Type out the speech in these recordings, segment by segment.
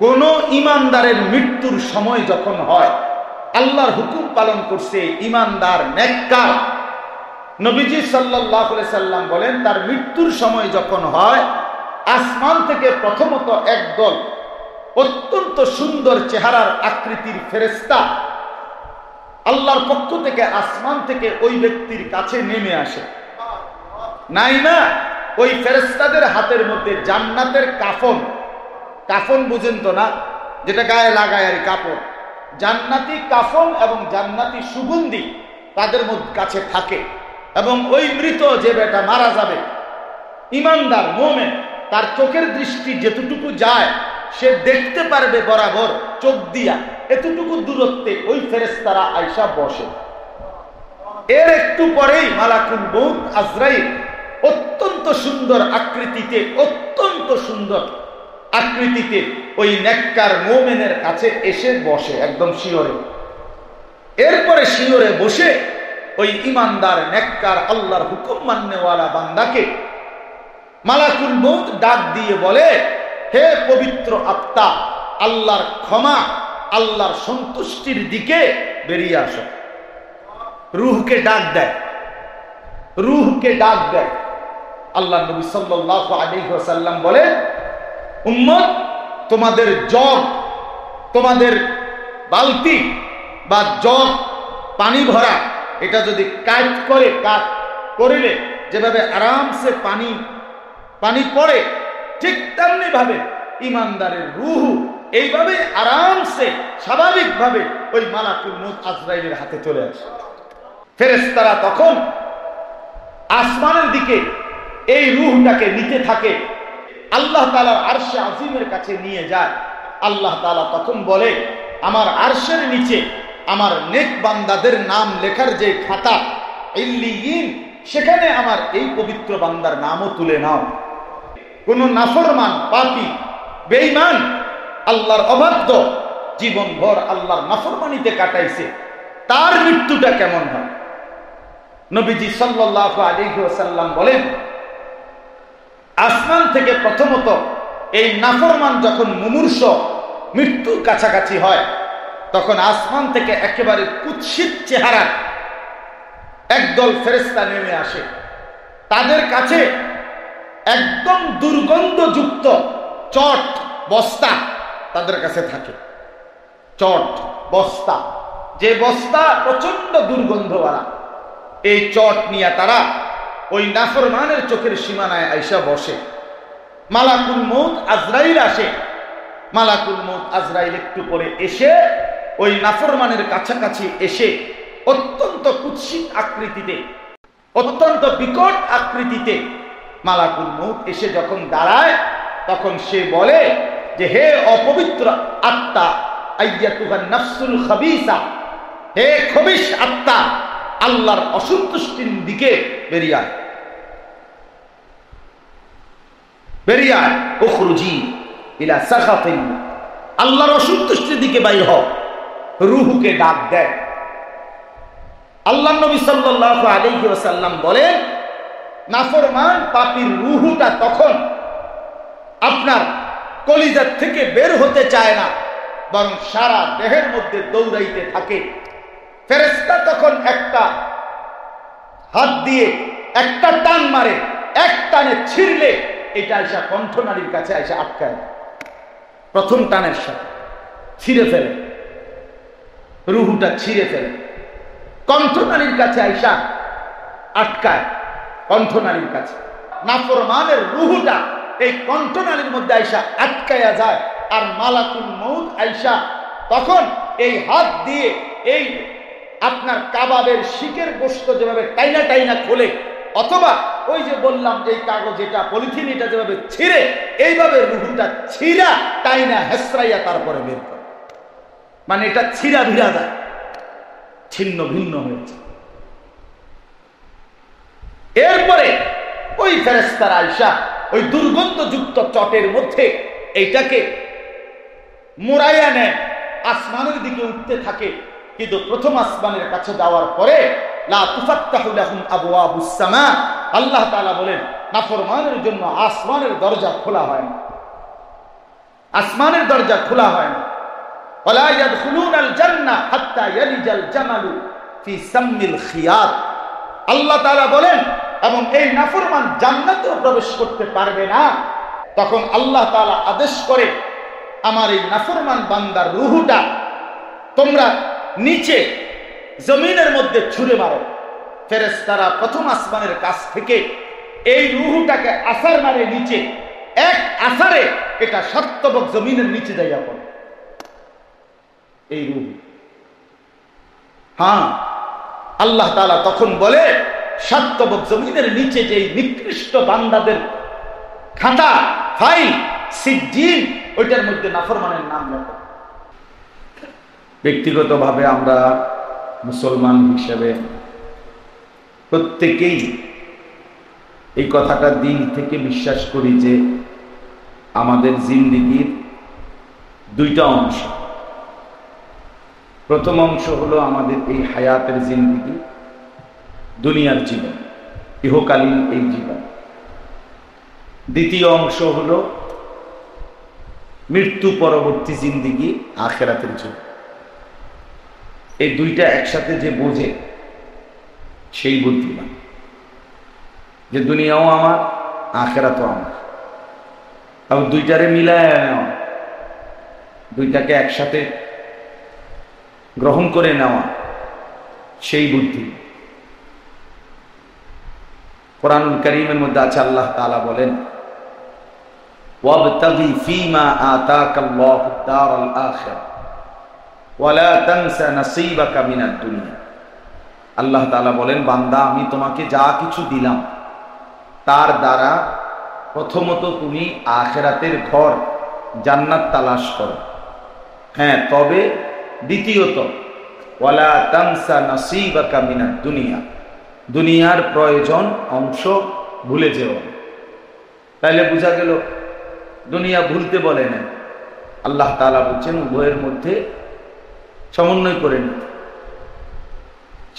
কোন ইমানদারের মৃত্যুর সময় যখন হয়, আল্লাহর হুকুম পালন করছে ইমানদার নেককার, নবীজি সাল্লাল্লাহু আলাইহি সাল্লাম বলেন তার মৃত্যুর সময় যখন হয়, আসমান থেকে প্রথমত একদল অত্যন্ত সুন্দর চেহারার আকৃতির ফেরেশতা আল্লাহর পক্ষ থেকে আসমান থেকে ওই ব্যক্তির কাছে নেমে আসে। নাই না, ওই ফেরেশতাদের হাতের মধ্যে জান্নাতের কাফন, কাফন বুঝেন তো না, যেটা গায়ে লাগায় আর কাপড়, জান্নাতি কাফন এবং জান্নাতি সুগন্ধি তাদের মধ্যে কাছে থাকে। এবং ওই মৃত যে বেটা মারা যাবে, ইমানদার মুমিন, তার চোখের দৃষ্টি যেতটুকু যায় সে দেখতে পারবে বরাবর চোখ দিয়া, এতটুকু দূরত্বে ওই ফেরেশতারা আয়েশা বসে। এর একটু পরেই মালাকুল মউত আজরাইল অত্যন্ত সুন্দর আকৃতিতে, অত্যন্ত সুন্দর আকৃতিতে ওই নেককার মুমিনের কাছে এসে বসে একদম শিয়রে। এরপরে শিয়রে বসে ওই ইমানদার নেককার আল্লাহর হুকুম মাননেওয়ালা বান্দাকে মালাকুল মউত ডাক দিয়ে বলে, হে পবিত্র আত্মা, আল্লাহর ক্ষমা, আল্লাহর সন্তুষ্টির দিকে বেরিয়ে আসো। রূহকে ডাক দেয়, রূহকে ডাক দেয়। আল্লাহ নবী সাল্লাল্লাহু আলাইহি ওয়াসাল্লাম বলে, উম্মত, তোমাদের জগ, তোমাদের বালতি বা জগ পানি ভরা, এটা যদি কাট করে, কাট করিলে যেভাবে আরামসে পানি পড়ে, ঠিক তেমনি ভাবে ইমানদারের রূহ এইভাবে আরামসে স্বাভাবিকভাবে ওই মালাকুল মউত আজরাইলের হাতে চলে আসে। ফেরেশতারা তখন আসমানের দিকে এই রূহটাকে নিতে থাকে, আল্লাহ তাআলার আরশে আজিমের কাছে নিয়ে যায়। আল্লাহ তাআলা তখন বলে, আমার আরশের নিচে আমার নেক বান্দাদের নাম লেখার যে খাতা ইল্লিয়িন, সেখানে আমার এই পবিত্র বান্দার নামও তুলে নাও। কোন নাফরমান, পাপী, বেঈমান, আল্লাহর অবাধ্য, জীবনভর আল্লাহর নাফরমানিতে কাটাইছে, তার মৃত্যুটা কেমন হয়? নবীজি সাল্লাল্লাহু আলাইহি ওয়াসাল্লাম বলেন, আসমান থেকে প্রথমত এই নাফরমান যখন মুমূর্ষ মৃত্যুর কাছাকাছি হয়, তখন আসমান থেকে একেবারে কুৎসিত চেহারা একদল ফেরেশতা নেমে আসে। তাদের কাছে একদম দুর্গন্ধযুক্ত চট বস্তা তাদের কাছে থাকে। চট বস্তা, যে বস্তা প্রচন্ড দুর্গন্ধওয়ালা, এই চট নিয়ে তারা ওই নাফরমানের চোখের সীমানায় আইসা বসে। মালাকুল মউত আজরাইল আসে। মালাকুল মউত আজরাইল একটু পরে এসে ওই নাফরমানের কাছাকাছি এসে অত্যন্ত কুৎসিত আকৃতিতে, অত্যন্ত বিকট আকৃতিতে মালাকুল মউত এসে যখন দাঁড়ায়, তখন সে বলে যে, হে অপবিত্র আত্মা, আইয়াতুহান নাফসুল খাবিসা, হে খবিশ আত্মা, আল্লাহর অসন্তুষ্টির দিকে বেরিয়ে আয়, বেরিয়ে আয়, উখরুজি ইলা সাখাতিল্লাহ, আল্লাহর অসন্তুষ্টির দিকে বাইর হও। রূহকে ডাক দেয়। আল্লাহ নবী সাল্লাল্লাহু আলাইহি ওয়াসাল্লাম বলেন, নাফরমান পাপীর রূহটা তখন আপনার কলিজা থেকে বের হতে চায় না, বরং সারা দেহের মধ্যে দৌড়াইতে থাকে। ফেরেশতা তখন একটা হাত দিয়ে একটা টান মারে, এক টানে ছিঁড়লে এটা এসে কণ্ঠনালীর কাছে এসে আটকায়। প্রথম টানের সাথে ছিঁড়ে ফেলে, রূহটা ছিঁড়ে ফেলে, কণ্ঠনালীর কাছে আইসা আটকায়। কণ্ঠনালীর কাছে নাফরমানের রূহটা এই কণ্ঠনালীর মধ্যে আইসা আটকায়া যায়। আর মালাকুল মউত আইসা তখন এই হাত দিয়ে এই আপনার কাবাবের শিকের গোশত যেভাবে টাইনা টাইনা খোলে, অথবা ওই যে বললাম এই কাগজ, এটা পলিথিন, এটা যেভাবে ছিঁড়ে, এইভাবে রূহটা ছিঁড়া টাইনা হেসরাইয়া তারপরে বের করে। মানে এটা ছিঁড়া ভিড়া যায়, ছিন্ন ভিন্ন হয়েছে। এরপরে ওই ফেরেশতারা আয়েশা ওই দুর্গন্ধযুক্ত চটের মধ্যে এইটাকে মোড়াইয়া নেয়, আসমানের দিকে উঠতে থাকে। কিন্তু প্রথম আসমানের কাছে যাওয়ার পরে লা তুফাত্তাহু লাহুম আবওয়াবুস সামা, আল্লাহ তাআলা বলেন নাফরমানের জন্য আসমানের দরজা খোলা হয় না। আসমানের দরজা খোলা হয় না। ওয়ালা ইয়াদখুলুনাল জান্নাহ হাত্তা ইয়ালিজাল জামালু ফি সাম্মিল খিয়াত। আল্লাহ তাআলা বলেন, এবং এই নাফরমান জান্নাতেও প্রবেশ করতে পারবে না। তখন আল্লাহ তাআলা আদেশ করে, আমার এই নাফরমান বান্দার রূহটা তোমরা নিচে জমিনের মধ্যে ছুঁড়ে মারো। ফেরেশতারা প্রথম আসমানের কাছ থেকে এই রূহটাকে আছাড় মারে নিচে, এক আছাড়ে এটা শতবক জমিনের নিচে যাইয়া পড়ে। এই রূহ, হ্যাঁ, আল্লাহ তাআলা তখন বলে, শতবক জমিনের নিচে যে নিকৃষ্ট বান্দাদের খাতা ফাইল সিজ্জিন, ওইটার মধ্যে নাফরমানের নাম লেখা। ব্যক্তিগতভাবে আমরা মুসলমান হিসেবে প্রত্যেকেই এই কথাটা দিল থেকে বিশ্বাস করি যে আমাদের জিন্দেগির দুইটা অংশ। প্রথম অংশ হলো আমাদের এই হায়াতের জিন্দেগি, দুনিয়ার জীবন, ইহকালীন এই জীবন। দ্বিতীয় অংশ হলো মৃত্যু পরবর্তী জিন্দেগি, আখিরাতের জীবন। এই দুইটা একসাথে যে বোঝে সেই বুদ্ধিমান, যে দুনিয়াও আমার, আখিরাতও আমার। আর দুইটারে মিলায় নেওয়া, দুইটাকে একসাথে গ্রহণ করে নেওয়া, সেই বুদ্ধি। কোরআনুল কারীমের মধ্যে আছে, আল্লাহ তাআলা বলেন, ওয়াবতাগি ফীমা আতাকাল্লাহু দারাল আখিরাহ ওয়ালা তানসা নাসীবাকা মিনাদ দুনিয়া। আল্লাহ তাআলা বলেন, বান্দা, আমি তোমাকে যা কিছু দিলাম তার দ্বারা প্রথমত তুমি আখিরাতের ঘর জান্নাত তালাশ করো। হ্যাঁ, তবে দ্বিতীয়ত ওয়ালা তানসা নাসীবাকা মিনাদ দুনিয়া, দুনিয়ার প্রয়োজন অংশ ভুলে যেও। তাইলে বোঝা গেল দুনিয়া ভুলতে বলে না, আল্লাহ তাআলা বলছেন উভয়ের মধ্যে সমন্বয় করে নিতে।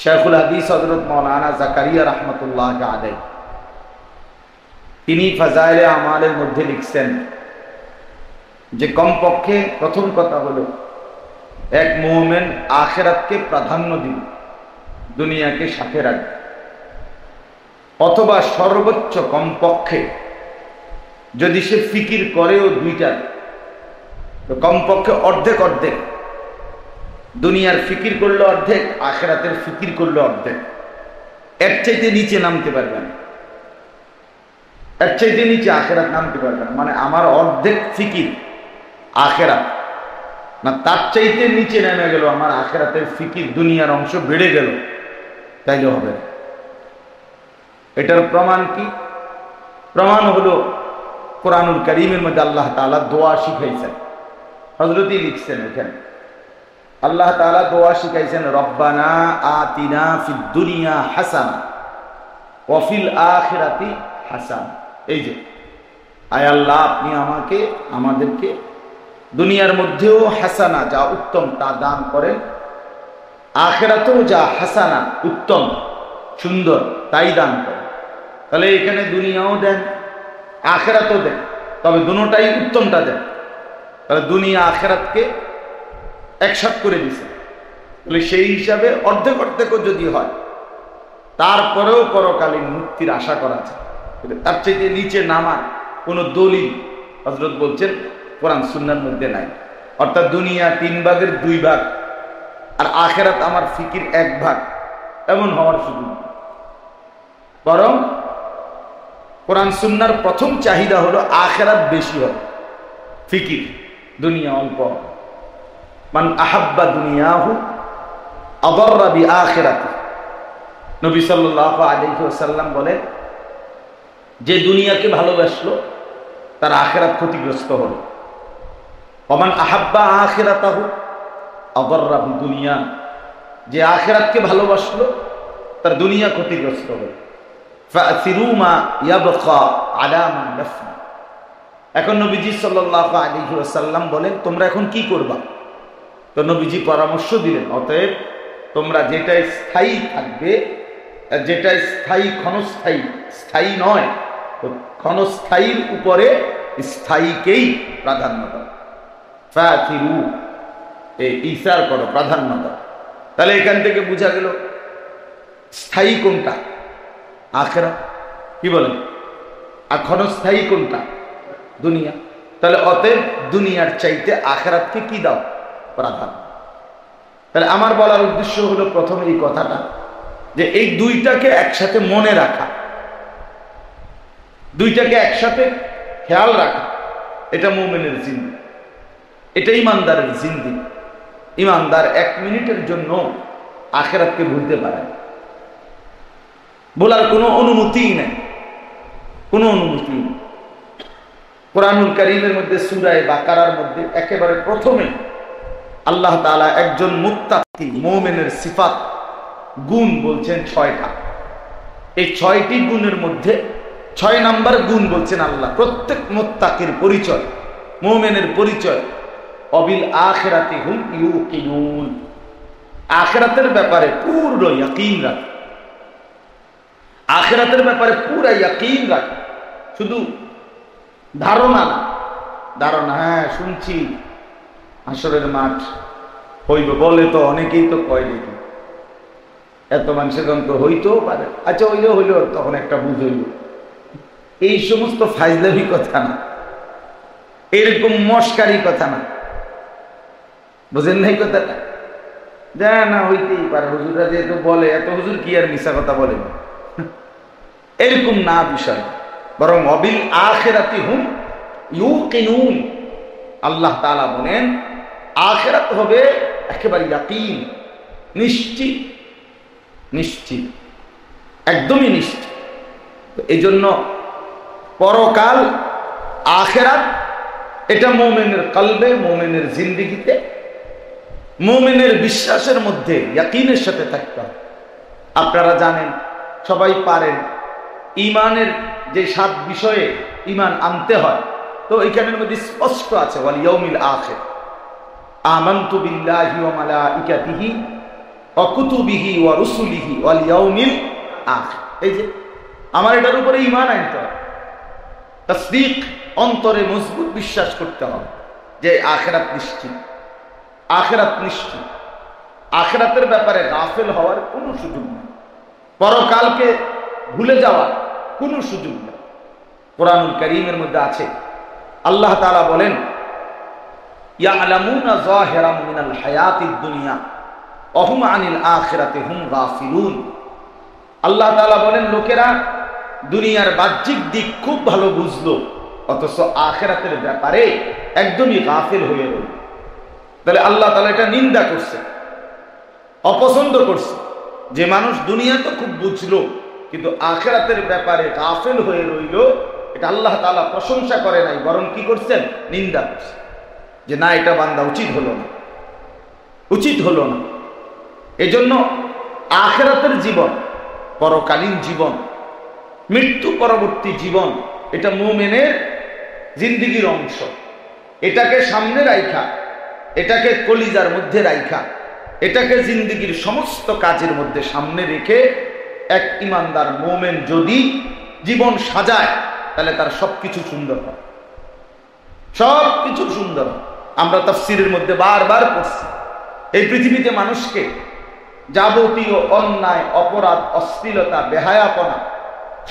শাইখুল হাদিস হযরত মাওলানা জাকারিয়া রাহমাতুল্লাহ আলাইহি তিনি ফাজাইলে আমালের মধ্যে লিখছেন যে কমপক্ষে প্রথম কথা হলো এক মুমিন আখিরাতকে প্রাধান্য দিবে, দুনিয়াকে সাথে রাখবে। অথবা সর্বোচ্চ কমপক্ষে যদি সে ফিকির করেও দুইটা, তো কমপক্ষে অর্ধেক অর্ধেক, দুনিয়ার ফিকির করলে অর্ধেক, আখিরাতের ফিকির করলে অর্ধেক। এর চাইতে নিচে নামতে পারবে না, এর চাইতে নিচে আখিরাত নামতে পারবে না। মানে আমার অর্ধেক ফিকির আখিরাত না, তার চাইতে নিচে নেমে গেল আমার আখিরাতের ফিকির, দুনিয়ার অংশ বেড়ে গেল, তাইলে হবে। এটার প্রমাণ কি? প্রমাণ হলো কোরআনুল কারীমের মধ্যে আল্লাহ তাআলা দোয়া শিখাইছেন। হযরতই লিখছেন এখানে, আল্লাহ তাআলা দোয়া শিখাইছেন, রব্বানা আতিনা ফিদ দুনিয়া হাসানা ওয়া ফিল আখিরাতি হাসানা। এই যে, আয় আল্লাহ, আপনি আমাদেরকে দুনিয়ার মধ্যেও হাসানা, যা উত্তম, তা দান করেন, আখিরাতেও যা হাসানা, উত্তম সুন্দর, তাই দান করেন। তাহলে এখানে দুনিয়াও দেন, আখিরাতও দেন, তবে দুটোটাই উত্তমটা দেন। তাহলে দুনিয়া আখিরাতকে একসাথ করে দিছে। তাহলে সেই হিসাবে অর্ধেক অর্ধেকও যদি হয়, তারপরেও পরকালীন মুক্তির আশা করা যায়। তার চাইতে নিচে নামার কোনো দলিল হযরত বলছেন কোরআন সুন্নাহর মধ্যে নাই। অর্থাৎ দুনিয়া 3 ভাগের 2 ভাগ আর আখিরাত আমার ফিকির 1 ভাগ, এমন হওয়ার সুযোগ নেই। বরং কোরআন সুন্নাহর প্রথম চাহিদা হলো আখিরাত বেশি হবে, ফিকির দুনিয়া অল্প। মান আহাব্বা দুনিয়াহু আদাররা বিআখিরাতি। নবী সাল্লাল্লাহু আলাইহি ওয়াসাল্লাম বলেন, যে দুনিয়াকে ভালোবাসলো তার আখিরাত ক্ষতিগ্রস্ত হলো। ওমান আহাব্বা আখিরাতাহু আদাররা বিদুনিয়া, যে আখিরাতকে ভালোবাসলো তার দুনিয়া ক্ষতিগ্রস্ত হলো। ফাআসিরু মা ইয়াবকা আলা মা ইয়াফনা। এখন নবীজি সাল্লাল্লাহু আলাইহি ওয়াসাল্লাম বলেন, তোমরা এখন কি করবা? তো নবীজি পরামর্শ দিলেন, অতএব তোমরা যেটা স্থায়ী থাকবে, যেটা স্থায়ী ক্ষণস্থায়ী, স্থায়ী নয়, তো ক্ষণস্থায়ীর উপরে স্থায়ীকেই প্রাধান্য দাও। ফাতিরু, এই ইসার করো, প্রাধান্য দাও। তাহলে এখান থেকে বোঝা গেল স্থায়ী কোনটা? আখিরাত। কি বলেন? আর ক্ষণস্থায়ী কোনটা? দুনিয়া। তাহলে অতএব দুনিয়ার চাইতে আখিরাতকে কি দাও? প্রাধান্য। তাহলে আমার বলার উদ্দেশ্য হলো প্রথমে এই কথাটা, যে এই দুইটাকে একসাথে মনে রাখা, দুইটাকে একসাথে খেয়াল রাখা, এটা মুমিনের জিন্দেগি, এটা ইমানদারের জিন্দেগি। ইমানদার 1 মিনিটের জন্য আখিরাতকে ভুলতে পারে না, বলার কোনো অনুমতিই নেই, কোনো অনুমতি নেই। কোরআনুল কারীমের মধ্যে সূরা বাকারার মধ্যে একেবারে প্রথমে আল্লাহ তাআলা একজন মুত্তাকি মুমিনের সিফাত, গুণ বলছেন 6টা। এই 6টি গুণের মধ্যে 6 নাম্বার গুণ বলছেন আল্লাহ প্রত্যেক মুত্তাকির পরিচয়, মুমিনের পরিচয়, অবিল আখিরাতি হুম ইউকিনুন, আখিরাতের ব্যাপারে পূর্ণ ইয়াকিন রাখে, আখিরাতের ব্যাপারে পুরা ইয়াকিন রাখে, শুধু ধারণা না। ধারণা, হ্যাঁ শুনছি হাসরের মাঠ হইব, বলে তো অনেকেই তো কয় দেখি, এত মানুষের তো হইতেও পারে, আচ্ছা হইলেও হইল, তখন একটা বুঝ হইল। এই সমস্ত ফাইজলামি কথা না, এরকম মস্কারি কথা না, বুঝেন নাই কথাটা? যা না হইতেই পারে, হুজুররা যেহেতু বলে, এত হুজুর কি আর মিশা কথা বলে, এরকম না বিষয়। বরং অবিল আখিরাতি হুম ইউকিনুন, আল্লাহ তাআলা বলেন আখিরাত হবে একেবারে ইয়াকিন, নিশ্চিত, নিশ্চিত, একদমই নিশ্চিত। এই জন্য পরকাল, আখিরাত, এটা মুমিনের কলবে, মুমিনের জিন্দেগিতে, মুমিনের বিশ্বাসের মধ্যে ইয়াকিনের সাথে থাকতে হবে। আপনারা জানেন, সবাই পারেন, ইমানের যে 7 বিষয়ে ইমান আনতে হয়, তো এখানের মধ্যে স্পষ্ট আছে ওয়াল ইয়াউমিল আখির, আমানতু বিল্লাহি ওয়া মালাইকাতিহি ওয়া কুতুবিহি ওয়া রুসুলিহি ওয়াল ইয়াউমিল আখির। এই যে আমার এটার উপরে ইমান আনতে হবে, তাসদীক, অন্তরে মজবুত বিশ্বাস করতে হবে যে আখিরাত নিশ্চিত, আখিরাত নিশ্চিত। আখিরাতের ব্যাপারে গাফেল হওয়ার কোনো সুযোগ নেই, পরকালকে ভুলে যাওয়ার কোনো সুযোগ নেই। কোরআনুল কারীমের মধ্যে আছে, আল্লাহ তাআলা বলেন ইয়ালামুনা যাহিরাম মিনাল হায়াতিদ দুনিয়া ওয়া হুম আনিল আখিরাতি হুম গাফিলুন। আল্লাহ তাআলা বলেন লোকেরা দুনিয়ার বাহ্যিক দিক খুব ভালো বুঝলো, অথচ আখিরাতের ব্যাপারে একদমই গাফিল হয়ে রইল। তাহলে আল্লাহ তাআলা এটা নিন্দা করছে, অপছন্দ করছে, যে মানুষ দুনিয়া তো খুব বুঝলো কিন্তু আখিরাতের ব্যাপারে গাফিল হয়ে রইল, এটা আল্লাহ তাআলা প্রশংসা করে নাই, বরং কি করছেন? নিন্দা করছেন, যে না, এটা বান্দা উচিত হলো না, উচিত হলো না। এজন্য আখিরাতের জীবন, পরকালীন জীবন, মৃত্যু পরবর্তী জীবন, এটা মুমিনের জিন্দেগির অংশ। এটাকে সামনে রাখা, এটাকে কলিজার মধ্যে রাখা, এটাকে জিন্দেগির সমস্ত কাজের মধ্যে সামনে রেখে এক ইমানদার মুমিন যদি জীবন সাজায়, তাহলে তার সবকিছু সুন্দর হয়, সবকিছু সুন্দর হয়। আমরা তাফসীরের মধ্যে বারবার পড়ছি, এই পৃথিবীতে মানুষকে যাবতীয় অন্যায়, অপরাধ, অশ্লীলতা, বেহায়াপনা,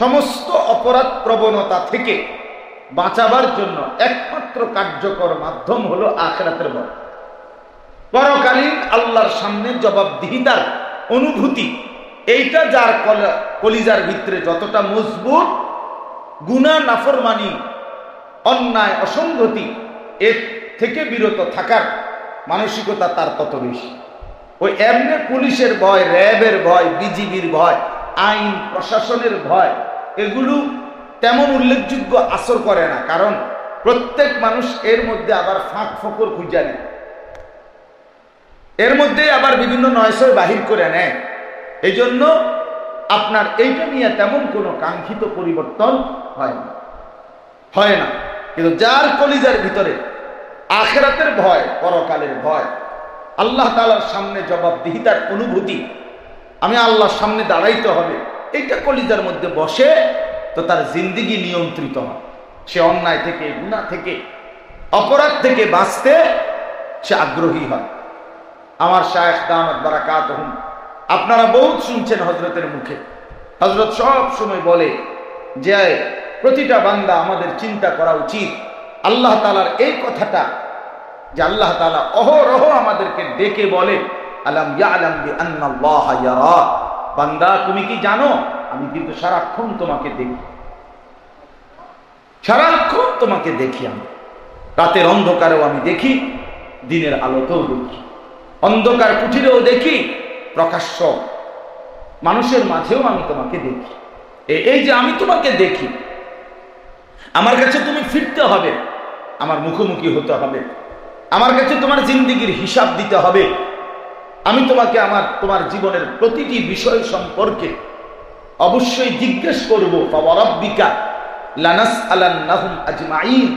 সমস্ত অপরাধ প্রবণতা থেকে বাঁচাবার জন্য একমাত্র কার্যকর মাধ্যম হলো আখিরাতের ভয়, পরকালীন আল্লাহর সামনে জবাবদিহিতার অনুভূতি। এইটা যার কলিজার ভিতরে যতটা মজবুত, গুনাহ, নাফরমানি, অন্যায়, অসঙ্গতি এর থেকে বিরত থাকার মানসিকতা তার তত বেশি। ওই এমনি পুলিশের ভয়, র্যাবের ভয়, বিজিবির ভয়, আইন প্রশাসনের ভয়, এগুলো তেমন উল্লেখযোগ্য আসর করে না, কারণ প্রত্যেক মানুষ এর মধ্যে আবার ফাঁক ফোকর খুঁজে নেয়, এর মধ্যে আবার বিভিন্ন নয়সয় বাহির করে নেয়। এই জন্য আপনার এইটা নিয়ে তেমন কোনো কাঙ্ক্ষিত পরিবর্তন হয় না, হয় না। কিন্তু যার কলিজার ভিতরে আখিরাতের ভয়, পরকালের ভয়, আল্লাহ তাআলার সামনে জবাবদিহিতার অনুভূতি, আমি আল্লাহর সামনে দাঁড়াইতে হবে, এইটা কলিজার মধ্যে বসে, তো তার জিন্দেগি নিয়ন্ত্রিত হয়। সে অন্যায় থেকে, গুনাহ থেকে, অপরাধ থেকে বাঁচতে সে আগ্রহী হয়। আমার শায়েখ দামাত বারাকাতুহুম, আপনারা বহুত শুনছেন হযরতের মুখে, হযরত সব সময় বলে যে প্রতিটা বান্দা আমাদের চিন্তা করা উচিত আল্লাহ তাআলার এই কথাটা, যে আল্লাহ তাআলা অহরহ আমাদেরকে ডেকে বলে আলাম ইয়ালাম বিআন্নাল্লাহা ইয়ারা, বান্দা তুমি কি জানো আমি কিন্তু সারাক্ষণ তোমাকে দেখি, সারাক্ষণ তোমাকে দেখি। আমি রাতের অন্ধকারেও আমি দেখি, দিনের আলোতেও দেখি, অন্ধকার কুঠিরেও দেখি, প্রকাশ্য মানুষের মাঝেও আমি তোমাকে দেখি। এই যে আমি তোমাকে দেখি, আমার কাছে তুমি ফিরতে হবে, আমার মুখোমুখি হতে হবে, আমার কাছে তোমার জিন্দেগির হিসাব দিতে হবে। আমি তোমাকে তোমার জীবনের প্রতিটি বিষয় সম্পর্কে অবশ্যই জিজ্ঞেস করবো। ফাওয়ারাব্বিকা লানাসআলান্নাহুম আজমাইন,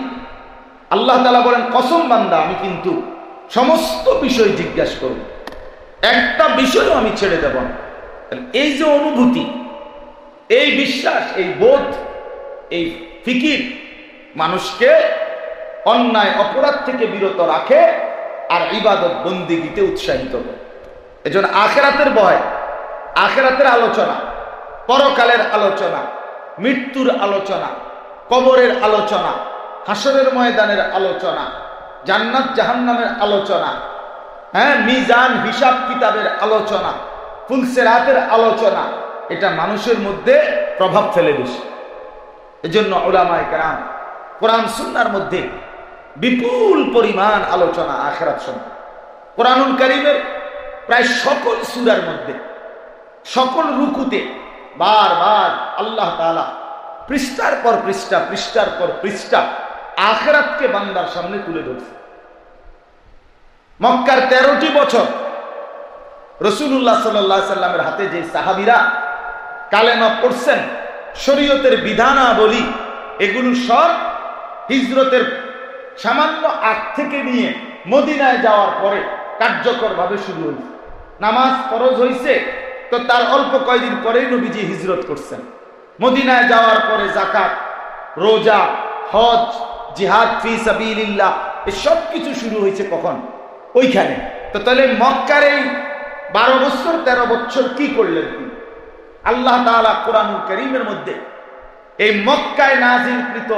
আল্লাহ তাআলা বলেন কসম বান্দা আমি কিন্তু সমস্ত বিষয় জিজ্ঞাসা করব, একটা বিষয়ও আমি ছেড়ে দেব না। এই যে অনুভূতি, এই বিশ্বাস, এই বোধ, এই ফিকির মানুষকে অন্যায় অপরাধ থেকে বিরত রাখে আর ইবাদত বন্দেগীতে উৎসাহিত করে। এজন্য আখিরাতের ভয়, আখিরাতের আলোচনা, পরকালের আলোচনা, মৃত্যুর আলোচনা, কবরের আলোচনা, হাসরের ময়দানের আলোচনা, জান্নাত জাহান্নামের আলোচনা, মিজান হিসাব কিতাবের আলোচনা, ফুলসিরাতের আলোচনা, এটা মানুষের মধ্যে প্রভাব ফেলে বেশি। এজন্য উলামায়ে কেরাম কোরআন সুন্নাহর মধ্যে বিপুল পরিমাণ আলোচনা আখিরাত সম্পর্কে। কোরআনুল কারীমের প্রায় সকল সূরার মধ্যে, সকল রুকুতে বারবার আল্লাহ তাআলা পৃষ্ঠার পর পৃষ্ঠা, পৃষ্ঠার পর পৃষ্ঠা আখিরাতকে বান্দার সামনে তুলে ধরছে। মক্কার 13টি বছর রাসূলুল্লাহ সাল্লাল্লাহু আলাইহি সাল্লামের হাতে যে সাহাবীরা কালেমা পড়ছেন, শরীয়তের বিধানাবলী এগুলো সব হিজরতের সামান্য আগ থেকে নিয়ে মদিনায় যাওয়ার পরে কার্যকরভাবে শুরু হয়েছে। নামাজ ফরজ হয়েছে তো তার অল্প কয়েকদিন পরেই নবীজি হিজরত করছেন। মদিনায় যাওয়ার পরে যাকাত, রোজা, হজ, জিহাদ ফি সাবিলিল্লাহ এই সব কিছু শুরু হয়েছে কখন? ওইখানে। তো তাহলে মক্কার এই 12 বছর 13 বছর কি করলেন তিনি? আল্লাহ তাআলা কোরআনুল কারীমের মধ্যে এই মক্কায় নাযিলকৃত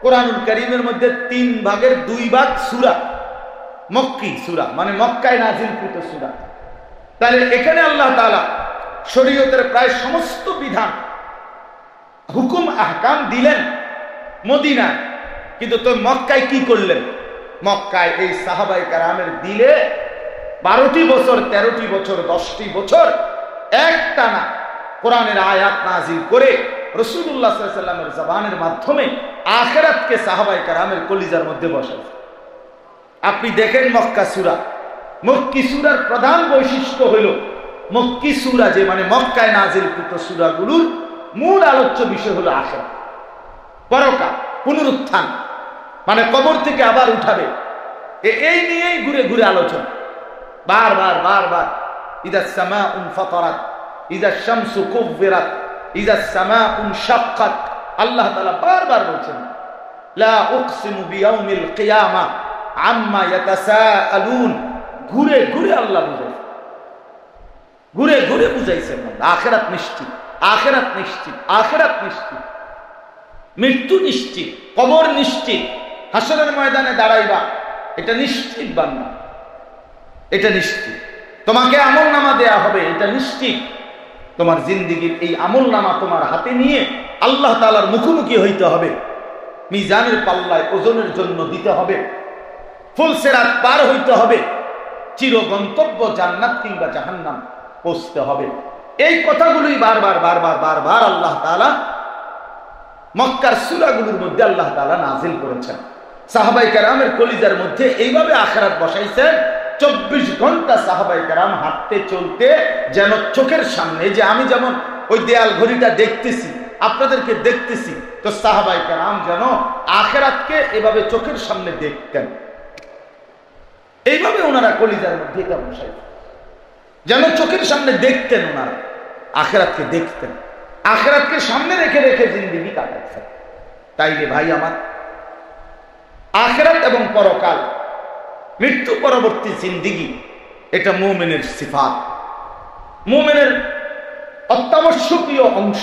কোরআনুল কারীমের মধ্যে 3 ভাগের 2 ভাগ সূরা মক্কি সূরা, মানে মক্কায় নাযিলকৃত সূরা। তাহলে এখানে আল্লাহ তাআলা শরীয়তের প্রায় সমস্ত বিধান, হুকুম আহকাম দিলেন মদিনায়, কিন্তু তো মক্কায় কি করলেন? মক্কায় এই সাহাবায়ে কেরামের দিলে 12টি বছর, 13টি বছর, 10টি বছর একটানা কোরআনের আয়াত নাযিল করে রাসূলুল্লাহ সাল্লাল্লাহু আলাইহি ওয়াসাল্লামের জবানের মাধ্যমে আখিরাতকে সাহাবায়ে কেরামের কলিজার মধ্যে বসাইছে। আপনি দেখেন মক্কা সূরা, মক্কি সূরার প্রধান বৈশিষ্ট্য হইল মক্কি সূরা, যে মানে মক্কায় নাযিলকৃত সূরাগুলোর মূল আলোচ্য বিষয় হলো আখিরাত, পরকাল, পুনরুত্থান, মানে কবর থেকে আবার উঠাবে, এই নিয়েই ঘুরে ঘুরে আলোচনা। বারবার বারবার ইদা সামাউন ফাতারাত, ইদা শামসু কুব্বিরাত, ইদা সামাউন শাক্কাত, আল্লাহ তাআলা বারবার বলছেন লা উকসিমু বিয়াউমিল কিয়ামা আম্মা ইয়াতাসাআলুন। ঘুরে ঘুরে আল্লাহ বুঝাইছেন, ঘুরে ঘুরে বুঝাইছেন আখিরাত নিশ্চিত, আখিরাত নিশ্চিত, আখিরাত নিশ্চিত, মৃত্যু নিশ্চিত, কবর নিশ্চিত, হাসরের ময়দানে দাঁড়াইবা এটা নিশ্চিত বান্দা, এটা নিশ্চিত। তোমাকে আমলনামা দেয়া হবে এটা নিশ্চিত। তোমার জিন্দেগীর এই আমলনামা তোমার হাতে নিয়ে আল্লাহ তাআলার মুখোমুখি হইতে হবে, মিজানের পাল্লায় ওজনের জন্য দিতে হবে, ফুলসিরাত পার হইতে হবে, চির গন্তব্য জান্নাত কিংবা জাহান্নাম পৌঁছতে হবে। এই কথাগুলোই বারবার বারবার বারবার আল্লাহ তাআলা মক্কার সূরাগুলোর মধ্যে আল্লাহ তাআলা নাযিল করেছেন। সাহাবায়ে কেরামের কলিজার মধ্যে এইভাবে আখিরাত বসাইছেন। 24 ঘন্টা সাহাবায়ে কেরাম হাঁটতে চলতে যেন চোখের সামনে, যে আমি যেমন ওই দেয়াল ঘড়িটা দেখতেছি, আপনাদেরকে দেখতেছি, তো সাহাবায়ে কেরাম যেন আখিরাতকে এভাবে চোখের সামনে দেখতেন। এইভাবে ওনারা কলিজার মধ্যে এটা বসাইতেন, যেন চোখের সামনে দেখতেন, ওনারা আখিরাতকে দেখতেন, আখিরাতকে সামনে রেখে রেখে জিন্দেগি কাটাচ্ছেন। তাইলে ভাই আমার, আখিরাত এবং পরকাল মৃত্যু পরবর্তী জিন্দেগি, এটা মুমিনের সিফাত, মুমিনের অত্যাবশ্যকীয় অংশ।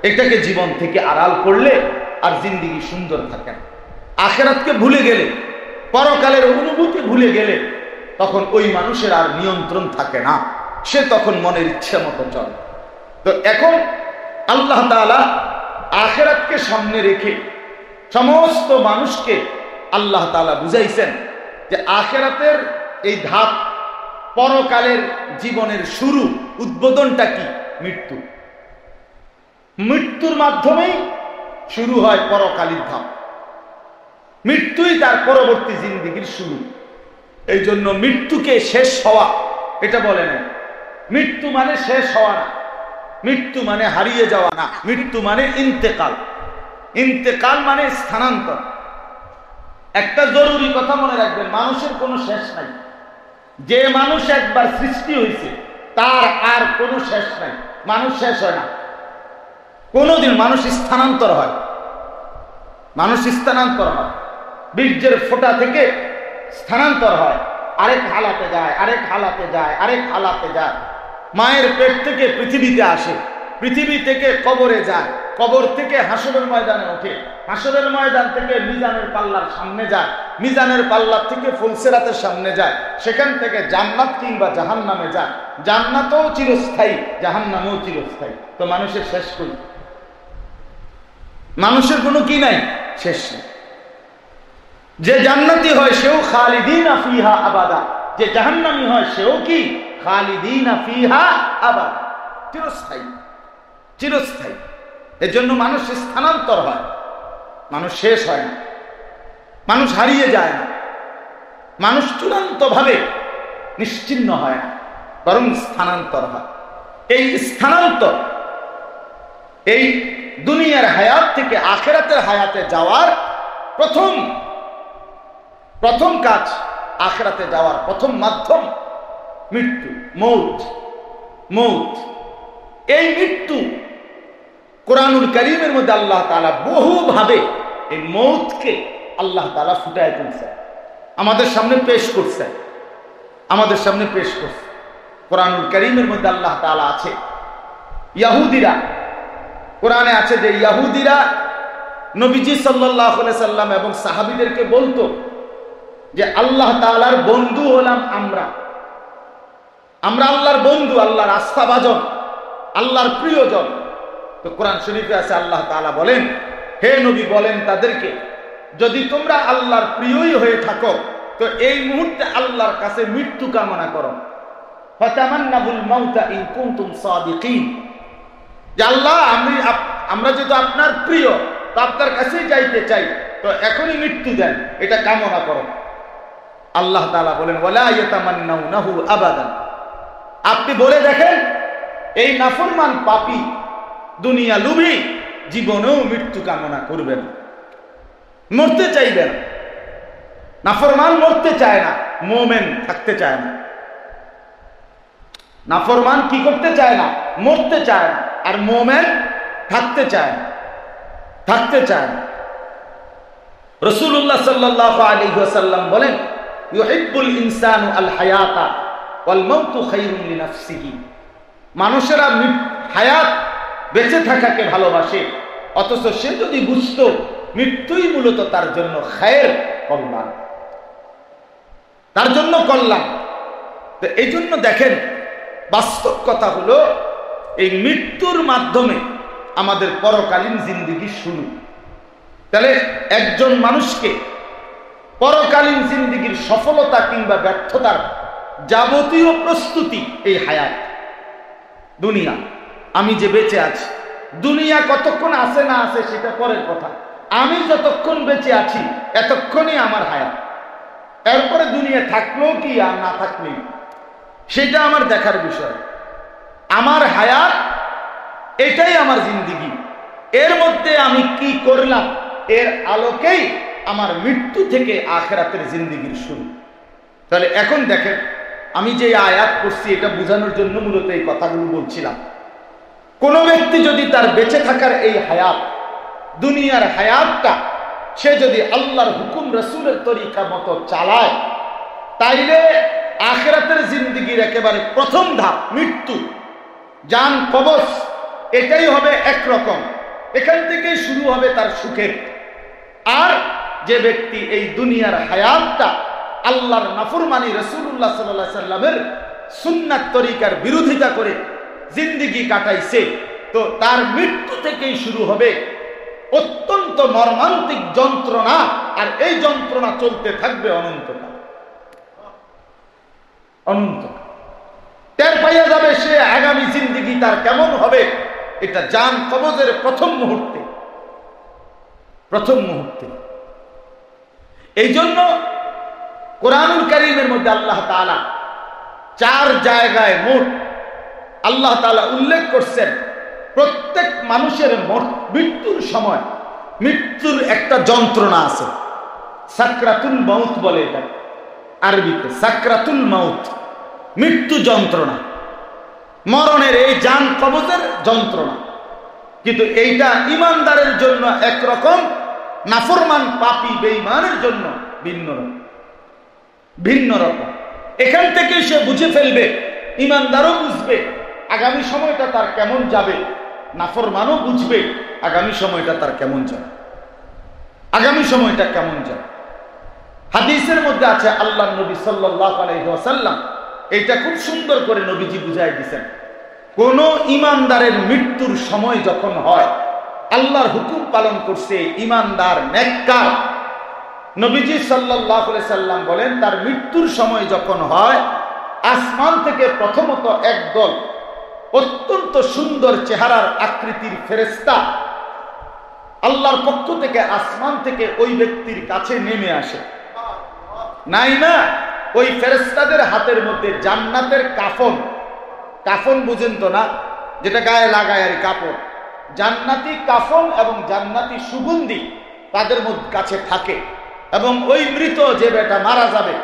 এটাকে জীবন থেকে আড়াল করলে আর জিন্দেগি সুন্দর থাকে না। আখিরাতকে ভুলে গেলে, পরকালের অনুভূতি ভুলে গেলে তখন ওই মানুষের আর নিয়ন্ত্রণ থাকে না, সে তখন মনের ইচ্ছা মতো চলে। তো এখন আল্লাহ তাআলা আখিরাতকে সামনে রেখে সমস্ত মানুষকে আল্লাহ তাআলা বুঝাইছেন যে আখিরাতের এই ধাপ, পরকালের জীবনের শুরু, উদ্বোধনটা কি? মৃত্যু। মৃত্যুর মাধ্যমেই শুরু হয় পরকালীন ধাপ। মৃত্যুই তার পরবর্তী জিন্দেগির শুরু। এই জন্য মৃত্যুকে শেষ হওয়া এটা বলে না। মৃত্যু মানে শেষ হওয়া না, মৃত্যু মানে হারিয়ে যাওয়া না, মৃত্যু মানে ইন্তেকাল। ইন্তেকাল মানে স্থানান্তর। একটা জরুরি কথা মনে রাখবেন, মানুষের কোনো শেষ নাই। যে মানুষ একবার সৃষ্টি হয়েছে তার আর কোনো শেষ নাই। মানুষ শেষ হয় না কোনোদিন। মানুষ স্থানান্তর হয়, মানুষ স্থানান্তর হয়। বীর্যের ফোঁটা থেকে স্থানান্তর হয়, আরেক হালাতে যায়, আরেক হালাতে যায়, আরেক হালাতে যায়। মায়ের পেট থেকে পৃথিবীতে আসে, পৃথিবী থেকে কবরে যায়, কবর থেকে হাসরের ময়দানে ওঠে, হাসরের ময়দান থেকে মিজানের পাল্লার সামনে যায়, মিজানের পাল্লা থেকে ফুলসিরাতের সামনে যায়, সেখান থেকে জান্নাত কিংবা জাহান্নামে যায়। জান্নাতও চিরস্থায়ী, জাহান্নামও চিরস্থায়ী। তো মানুষের শেষ করি? মানুষের কোনো কি নাই, শেষ নেই। যে জান্নাতি হয় সেও খালিদিনা ফিহা আবাদা, যে জাহান্নামী হয় সেও কি খালিদিনা ফিহা আবাদা, চিরস্থায়ী, চিরস্থায়ী। এর জন্য মানুষ স্থানান্তর হয়, মানুষ শেষ হয় না, মানুষ হারিয়ে যায় না, মানুষ চূড়ান্তভাবে নিশ্চিহ্ন হয় না, বরং স্থানান্তর হয়। এই স্থানান্তর, এই দুনিয়ার হায়াত থেকে আখিরাতের হায়াতে যাওয়ার প্রথম কাজ, আখিরাতে যাওয়ার প্রথম মাধ্যম মৃত্যু, মৌত। মৌত, এই মৃত্যু কোরআনুল কারীমের মধ্যে আল্লাহ তাআলা বহুভাবে এই মৌতকে আল্লাহ তাআলা ফুটায় তুলছে, আমাদের সামনে পেশ করছে, আমাদের সামনে পেশ করছে। কোরআনুল কারীমের মধ্যে আল্লাহ তাআলা আছে, ইহুদিরা, কোরআনে আছে যে ইহুদিরা নবীজি সাল্লাল্লাহু আলাইহি সাল্লাম এবং সাহাবীদেরকে বলতো যে আল্লাহ তাআলার বন্ধু হলাম আমরা, আমরা আল্লাহর বন্ধু, আল্লাহর আস্থাভাজন, আল্লাহর প্রিয়জন। তো কোরআন শরীফে আছে আল্লাহ তাআলা বলেন, হে নবী বলেন তাদেরকে, যদি তোমরা আল্লাহর প্রিয়ই হয়ে থাকো তো এই মুহূর্তে আল্লাহর কাছে মৃত্যু কামনা করো। ফাতামান্নাবুল মাউতা ইন কুনতুম সাদিকিন, যে আল্লাহ আমরা যেহেতু আপনার প্রিয়, তো আপনার কাছেই যাইতে চাই, তো এখনই মৃত্যু দেন, এটা কামনা করো। আল্লাহ তাআলা বলেন ওয়ালা ইয়াতামান্নাউনাহু আবাদান, আপনি বলে দেখেন এই নাফরমান পাপী দুনিয়া লুভী জীবনেও মৃত্যু কামনা করবেন, মরতে চাইবেন। নাফরমান মরতে চায় না, মুমিন থাকতে চায় না। নাফরমান কি করতে চায় না? মরতে চায় না। আর মুমিন থাকতে চায় না, থাকতে চায় না। রাসূলুল্লাহ সাল্লাল্লাহু আলাইহি ওয়াসাল্লাম বলেন, ইউহিব্বুল ইনসানু আল হায়াতা ওয়াল মাউতু খায়রুন লিনাফসিহি, মানুষেরা হায়াত, বেঁচে থাকাকে ভালোবাসে, অথচ সে যদি বুঝতো মৃত্যুই মূলত তার জন্য খায়ের, কল্যাণ, তার জন্য কল্যাণ। তো এই জন্য দেখেন, বাস্তব কথা হলো এই মৃত্যুর মাধ্যমে আমাদের পরকালীন জিন্দেগি শুরু। তাহলে একজন মানুষকে পরকালীন জিন্দেগির সফলতা কিংবা ব্যর্থতার যাবতীয় প্রস্তুতি এই হায়াত, দুনিয়া। আমি যে বেঁচে আছি, দুনিয়া কতক্ষণ আছে না আছে সেটা পরের কথা, আমি যতক্ষণ বেঁচে আছি এতক্ষণই আমার হায়াত। এরপরে দুনিয়া থাকলেও কি আর না থাকলেই সেটা আমার দেখার বিষয়। আমার হায়াত, এটাই আমার জিন্দেগি। এর মধ্যে আমি কি করলাম, এর আলোকেই আমার মৃত্যু থেকে আখিরাতের জিন্দেগির শুরু। তাহলে এখন দেখেন, আমি যে আয়াত পড়ছি এটা বোঝানোর জন্য মূলত এই কথাগুলো বলছিলাম। কোন ব্যক্তি যদি তার বেঁচে থাকার এই হায়াত, দুনিয়ার হায়াতটা, সে যদি আল্লাহর হুকুম রাসূলের তরিকা মতো চালায়, তাইলে আখিরাতের জিন্দেগির একেবারে প্রথম ধাপ মৃত্যু, জান কবজ, এটাই হবে একরকম। এখান থেকেই শুরু হবে তার সুখের। আর যে ব্যক্তি এই দুনিয়ার হায়াতটা আল্লাহর নাফরমানি, রাসূলুল্লাহ সাল্লাল্লাহু আলাইহি সাল্লামের সুন্নাত তরিকার বিরোধিতা করে জিন্দেগি কাটাইছে, তো তার মৃত্যু থেকেই শুরু হবে অত্যন্ত মর্মান্তিক যন্ত্রণা। আর এই যন্ত্রণা চলতে থাকবে অনন্তকাল। অনন্তকাল টের পাইয়া যাবে সে আগামী জিন্দেগি তার কেমন হবে। এটা জান কবজের প্রথম মুহূর্তে। এই জন্য কোরআনুল কারীমের মধ্যে আল্লাহ তাআলা 4 জায়গায় মোট আল্লাহ তাআলা উল্লেখ করছেন প্রত্যেক মানুষের মৃত্যুর সময় মৃত্যুর একটা যন্ত্রণা আছে। সাকরাতুল মাউত বলে এটা আরবিতে, সাকরাতুল মাউত, মৃত্যু যন্ত্রণা, মরণের এই জান কবজের যন্ত্রণা। কিন্তু এইটা ইমানদারের জন্য একরকম, নাফরমান পাপী বেঈমানের জন্য ভিন্ন রকম। এখান থেকে সে বুঝে ফেলবে, ইমানদারও বুঝবে আগামী সময়টা তার কেমন যাবে, নাফরমানও বুঝবে আগামী সময়টা তার কেমন যাবে, হাদিসের মধ্যে আছে আল্লাহ নবী সাল্লাল্লাহু আলাইহি ওয়াসাল্লাম এটা খুব সুন্দর করে নবীজি বুঝাই দিয়েছেন। কোন ইমানদারের মৃত্যুর সময় যখন হয়, আল্লাহর হুকুম পালন করছে ইমানদার নেককার, নবীজি সাল্লাল্লাহু আলাইহি সাল্লাম বলেন তার মৃত্যুর সময় যখন হয়, আসমান থেকে প্রথমত একদল অত্যন্ত সুন্দর চেহারার আকৃতির ফেরেশতা আল্লাহর পক্ষ থেকে আসমান থেকে ওই ব্যক্তির কাছে নেমে আসে। না ওই ফেরেশতাদের হাতের মধ্যে জান্নাতের কাফন বুঝেন তো না, যেটা গায়ে লাগায় আর কাপড়, জান্নাতি কাফন এবং জান্নাতি সুগন্ধি তাদের মধ্যে কাছে থাকে। এবং ওই মৃত যে বেটা মারা যাবে,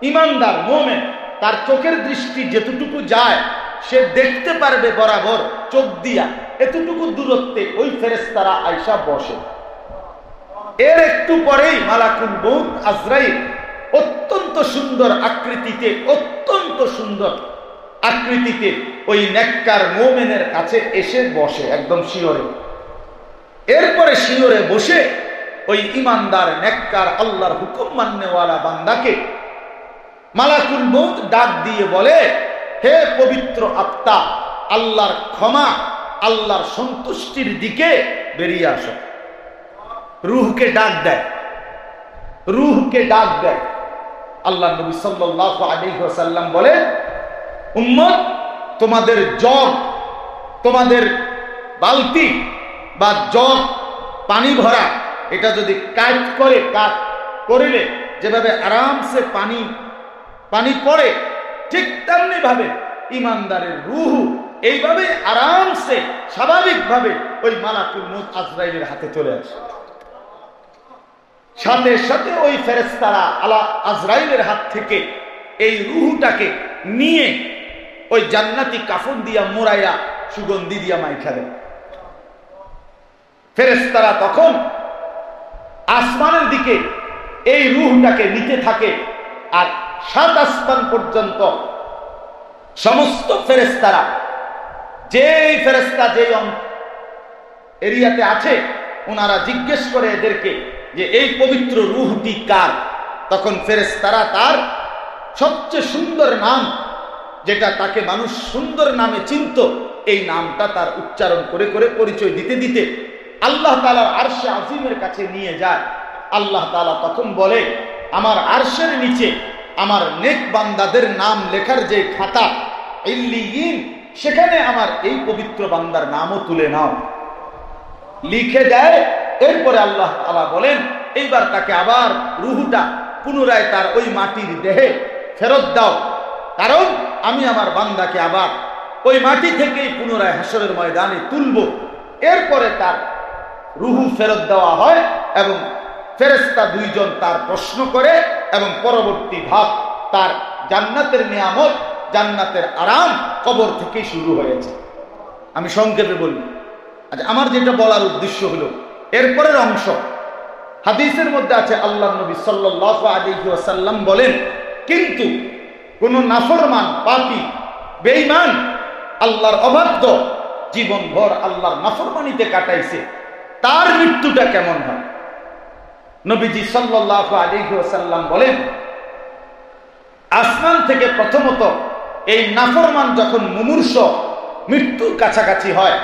ইমানদার মুমিন, তার চোখের দৃষ্টি যেতটুকু যায় সে দেখতে পারবে বরাবর চোখ দিয়া, এতটুকু দূরত্বে ওই ফেরেশতারা আয়েশা বসে। এর একটু পরেই মালাকুল মউত আজরাইল অত্যন্ত সুন্দর আকৃতিতে ওই নেককার মুমিনের কাছে এসে বসে, একদম শিয়রে। এরপরে শিয়রে বসে ওই ইমানদার নেককার আল্লাহর হুকুম মাননেওয়ালা বান্দাকে মালাকুল মউত ডাক দিয়ে বলে, হে পবিত্র আত্মা, আল্লাহর ক্ষমা, আল্লাহর সন্তুষ্টির দিকে বেরিয়ে আসো। রূহকে ডাক দেয়। আল্লাহ নবী সাল্লাল্লাহু আলাইহি ওয়াসাল্লাম বলে, উম্মত, তোমাদের জগ, তোমাদের বালতি বা জগ পানি ভরা, এটা যদি কাট করিলে যেভাবে আরামসে পানি পড়ে, ঠিক তেমনি ভাবে ইমানদারের রূহ এইভাবে আরামসে স্বাভাবিকভাবে ওই মালাকুল মউত আজরাইলের হাতে চলে আসে। সাথে সাথে ওই ফেরেশতারা আজরাইলের হাত থেকে এই রূহটাকে নিয়ে ওই জান্নাতি কাফন দিয়া মোড়াইয়া সুগন্ধি দিয়া মাইখা দেয়। ফেরেশতারা তখন আসমানের দিকে এই রূহটাকে নিতে থাকে। আর 7 আসমান পর্যন্ত সমস্ত ফেরেশতারা, যেই ফেরেশতা যেই এরিয়াতে আছে, ওনারা জিজ্ঞেস করে এদেরকে যে এই পবিত্র রূহটি কার। তখন ফেরেশতারা তার সবচেয়ে সুন্দর নাম, যেটা তাকে মানুষ সুন্দর নামে চিনত, এই নামটা তার উচ্চারণ করে করে পরিচয় দিতে দিতে আল্লাহ তাআলার আরশে আজিমের কাছে নিয়ে যায়। আল্লাহ তাআলা তখন বলে, আমার আরশের নিচে আমার নেক বান্দাদের নাম লেখার যে খাতা ইল্লিয়িন, সেখানে আমার এই পবিত্র বান্দার নামও তুলে নাও। লিখে দেয়। এরপরে আল্লাহ তাআলা বলেন, এইবার তাকে আবার রূহটা পুনরায় তার ওই মাটির দেহে ফেরত দাও, কারণ আমি আমার বান্দাকে আবার ওই মাটি থেকেই পুনরায় হাসরের ময়দানে তুলব। এরপরে তার রূহ ফেরত দেওয়া হয় এবং ফেরেশতা 2 জন তার প্রশ্ন করে এবং পরবর্তী ধাপ তার জান্নাতের নিয়ামত, জান্নাতের আরাম কবর থেকেই শুরু হয়েছে। আমি সংক্ষেপে বলি। আচ্ছা, আমার যেটা বলার উদ্দেশ্য হলো এরপরের অংশ। হাদিসের মধ্যে আছে আল্লাহ নবী সাল্লাল্লাহু আলাইহি ওয়াসাল্লাম বলেন, কিন্তু কোন নাফরমান, পাপী, বেঈমান, আল্লাহর অবাধ্য, জীবনভর আল্লাহর নাফরমানিতে কাটাইছে, তার মৃত্যুটা কেমন হয়? নবীজি সাল্লাল্লাহু আলাইহি ওয়াসাল্লাম বলেন, আসমান থেকে প্রথমত এই নাফরমান যখন মুমূর্ষ মৃত্যুর কাছাকাছি হয়,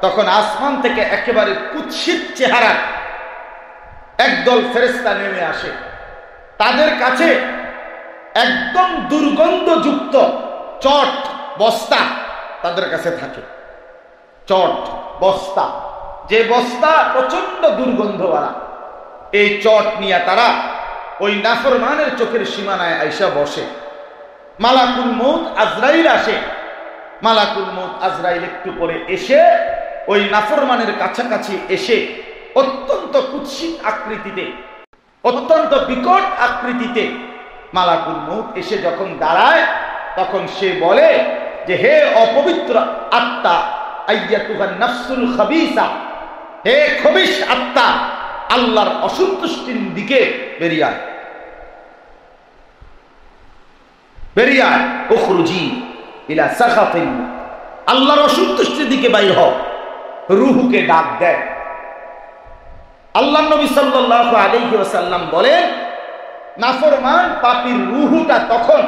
তখন আসমান থেকে একেবারে কুৎসিত চেহারা একদল ফেরেশতা নেমে আসে। তাদের কাছে একদম দুর্গন্ধযুক্ত চট বস্তা তাদের কাছে থাকে। চট বস্তা, যে বস্তা প্রচন্ড দুর্গন্ধওয়ালা, এই চট নিয়ে তারা ওই নাফরমানের চোখের সীমানায় আইসা বসে। মালাকুল মউত আজরাইল আসে। মালাকুল মউত আজরাইল একটু পরে এসে ওই নাফরমানের কাছাকাছি এসে অত্যন্ত কুৎসিত আকৃতিতে, অত্যন্ত বিকট আকৃতিতে মালাকুল মউত এসে যখন দাঁড়ায়, তখন সে বলে যে, হে অপবিত্র আত্মা, আইয়াতুহান নাফসুল খাবিসা, হে খবিশ আত্মা, আল্লাহর অসন্তুষ্টির দিকে বেরিয়ে আয়, বেরিয়ে আয়, উখরুজি ইলা সাখাতিন, আল্লাহর অসন্তুষ্টির দিকে বাইর হও। রূহকে ডাক দেয়। আল্লাহর নবী সাল্লাল্লাহু আলাইহি ওয়াসাল্লাম বলেন, নাফরমান পাপীর রূহটা তখন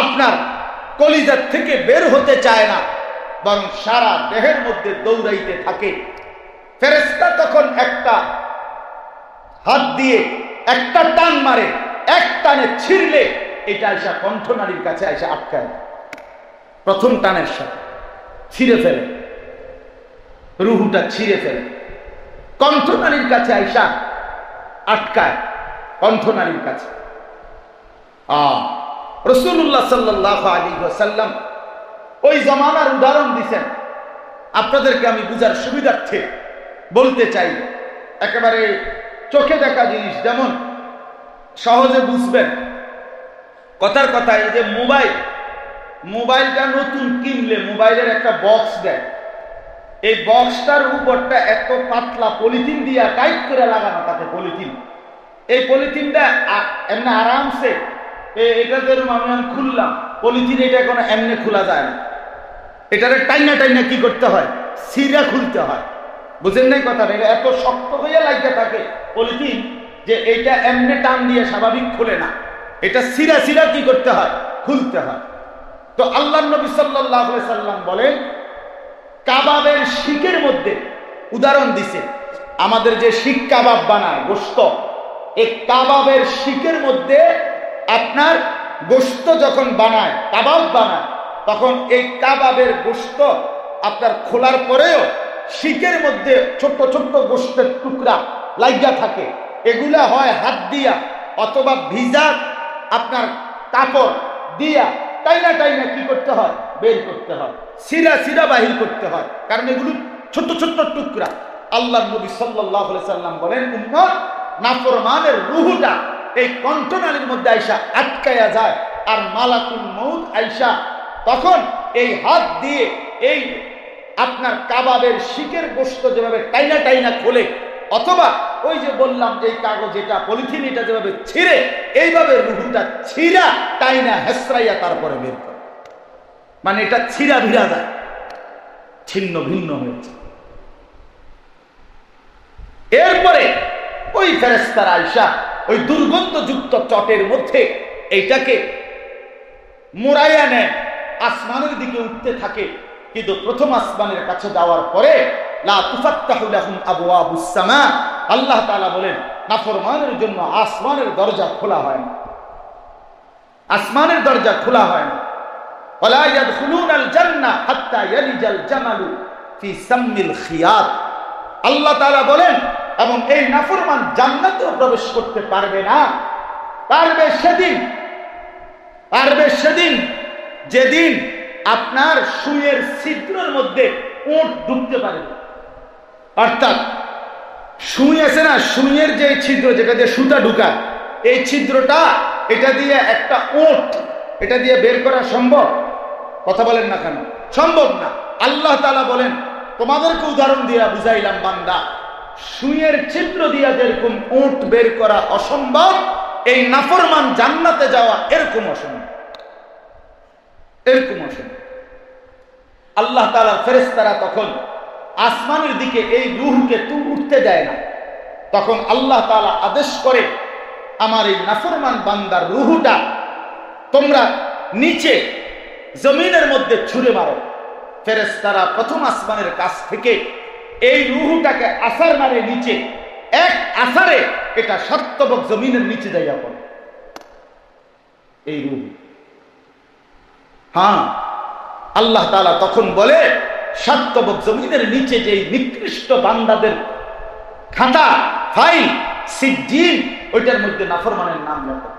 আপনার কলিজার থেকে বের হতে চায় না, বরং সারা দেহের মধ্যে দৌড়াইতে থাকে। ফেরেশতা তখন একটা হাত দিয়ে একটা টান মারে, এক টানে ছিঁড়লে এটা আয়সা কণ্ঠনালীর কাছে আয়সা আটকায়। প্রথম টানের সাথে ছিঁড়ে ফেলে, রুহুটা ছিঁড়ে ফেলে, কণ্ঠনালীর কাছে আয়সা আটকায়, কণ্ঠনালীর কাছে। রাসূলুল্লাহ সাল্লাল্লাহু আলাইহি ওয়াসাল্লাম ওই জামানার উদাহরণ দিয়েছেন। আপনাদেরকে আমি বুঝার সুবিধার্থে বলতে চাই, একেবারে চোখে দেখা জিনিস, যেমন সহজে বুঝবেন। কথার কথা, এই যে মোবাইলটা নতুন কিনলে মোবাইলের একটা বক্স দেয়, এই বক্সটার উপরটা এত পাতলা পলিথিন দিয়া টাইট করে লাগানো থাকে পলিথিন। এই পলিথিনটা এমনি আরামসে, এটা যেরকম আমি খুললাম পলিথিন, এটা কোনো এমনি খোলা যায় না, এটারে টাইনা টাইনা কি করতে হয়, সিরা খুলতে হয়। বুঝেন নাই কথাটা? এটা এত শক্ত হয়ে লাগিয়ে থাকে পলিথিন যে এইটা এমনি টান দিয়ে স্বাভাবিক খুলে না, এটা সিরা সিরা কি করতে হয়, খুলতে হয়। তো আল্লাহর নবী সাল্লাল্লাহু আলাইহি সাল্লাম বলেন, কাবাবের শিকের মধ্যে উদাহরণ দিছে, আমাদের যে শিক কাবাব বানায় গোশত, এই কাবাবের শিকের মধ্যে আপনার গোশত যখন বানায়, কাবাব বানায়, তখন এই কাবাবের গোশত আপনার খোলার পরেও শিকের মধ্যে ছোট্ট ছোট্ট গোশতের টুকরা লাগিয়া থাকে। এগুলা হয় হাত দিয়া অথবা ভিজা আপনার কাপড় দিয়া টাইনা টাইনা কি করতে হয়, বের করতে হয়, সিরা সিরা বাহির করতে হয়, কারণ এগুলো ছোট্ট ছোট্ট টুকরা। আল্লাহর নবী সাল্লাল্লাহু আলাইহি সাল্লাম বলেন, উম্মত, নাফরমানের রূহটা এই কণ্ঠনালীর মধ্যে আইসা আটকায়া যায়, আর মালাকুল মউত আইসা তখন এই হাত দিয়ে এই আপনার কাবাবের শিকের গোশত যেভাবে টাইনা টাইনা খোলে, অথবা ওই যে বললাম যে কাগজ, এটা পলিথিন, এটা যেভাবে ছিঁড়ে, এইভাবে রুহুটা ছিঁড়া টাইনা হেসরাইয়া তারপরে বের করে, মানে এটা ছিঁড়া ভিড়া যায়, ছিন্ন ভিন্ন হয়েছে। এরপরে ওই ফেরেশতারা আয়েশা ওই দুর্গন্ধযুক্ত চটের মধ্যে এইটাকে মোড়াইয়া নেয়, আসমানের দিকে উঠতে থাকে। কিন্তু প্রথম আসমানের কাছে যাওয়ার পরে লা তুফাত্তাহু লাহুম আবওয়াবুস সামা, আল্লাহ তাআলা বলেন, নাফরমানের জন্য আসমানের দরজা খোলা হয় না, আসমানের দরজা খোলা হয় না। ওয়ালা ইয়াদখুলুনাল জান্নাহ হাত্তা ইয়ালিজাল জামালু ফি সাম্মিল খিয়াত, আল্লাহ তাআলা বলেন, এবং এই নাফরমান জান্নাতেও প্রবেশ করতে পারবে না, পারবে সেদিন যেদিন আপনার সুইয়ের ছিদ্রের মধ্যে উট ঢুকতে পারে। অর্থাৎ সুই আছে না, সুইয়ের যে ছিদ্র যেটা দিয়ে সুতা ঢুকায়, এই ছিদ্রটা, এটা দিয়ে একটা উট এটা দিয়ে বের করা সম্ভব? কথা বলেন না কেন? সম্ভব না। আল্লাহ তাআলা বলেন, তোমাদেরকে উদাহরণ দিয়ে বুঝাইলাম বান্দা, সুইয়ের ছিদ্র দিয়া যেরকম উট বের করা অসম্ভব, এই নাফরমান জান্নাতে যাওয়া এরকম অসম্ভব, এরকম অসম্ভব। আল্লাহ তাআলার ফেরেশতারা তখন আসমানের দিকে এই রূহকে উঠতে দেয় না। তখন আল্লাহ তাআলা আদেশ করে, আমার এই নাফরমান বান্দার রূহটা তোমরা নিচে জমিনের মধ্যে ছুঁড়ে মারো। ফেরেশতারা প্রথম আসমানের কাছ থেকে এই রূহটাকে আছাড় মারে নিচে, এক আছাড়ে এটা শতবক জমিনের নিচে যাইয়া পড়ে এই রূহ। হ্যাঁ, আল্লাহ তাআলা তখন বলে, শতবক জমিনের নিচে যে নিকৃষ্ট বান্দাদের খাতা ফাইল সিজ্জিন, ওইটার মধ্যে নাফরমানের নাম লেখো,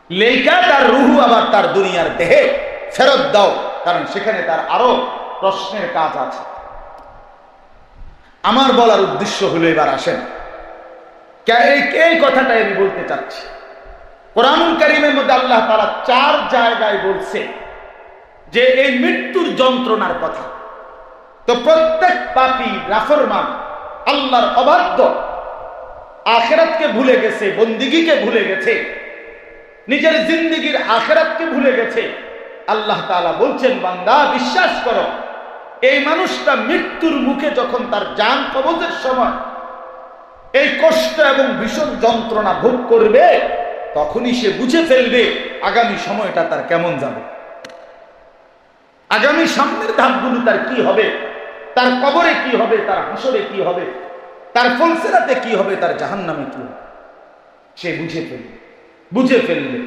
লেখা তার রূহ আবার তার দুনিয়ার দেহে ফেরত দাও, কারণ সেখানে তার আরো প্রশ্নের কাজ আছে। আমার বলার উদ্দেশ্য হলো, এবার আসেন এই কথাটাই আমি বলতে চাচ্ছি। কোরআনুল কারীমের মধ্যে আল্লাহ তাআলা 4 জায়গায় বলছে যে এই মৃত্যুর যন্ত্রণার কথা। তো প্রত্যেক পাপী নাফরমান, আল্লাহর অবাধ্য, আখিরাতকে ভুলে গেছে, বন্দিগিকে ভুলে গেছে, নিজের জিন্দেগীর আখিরাতকে ভুলে গেছে। আল্লাহ তাআলা বলছেন, বান্দা বিশ্বাস করো, এই মানুষটা মৃত্যুর মুখে যখন তার জান কবজের সময় এই কষ্ট এবং ভীষণ যন্ত্রণা ভোগ করবে, তখনই সে বুঝে ফেলবে আগামী সময়টা তার কেমন যাবে, আগামী সামনের ধাপগুলো তার কি হবে, তার কবরে কি হবে, তার হাসরে কি হবে, তার ফুলসিরাতে কি হবে, তার জাহান্নামে কি হবে, সে বুঝে ফেলবে।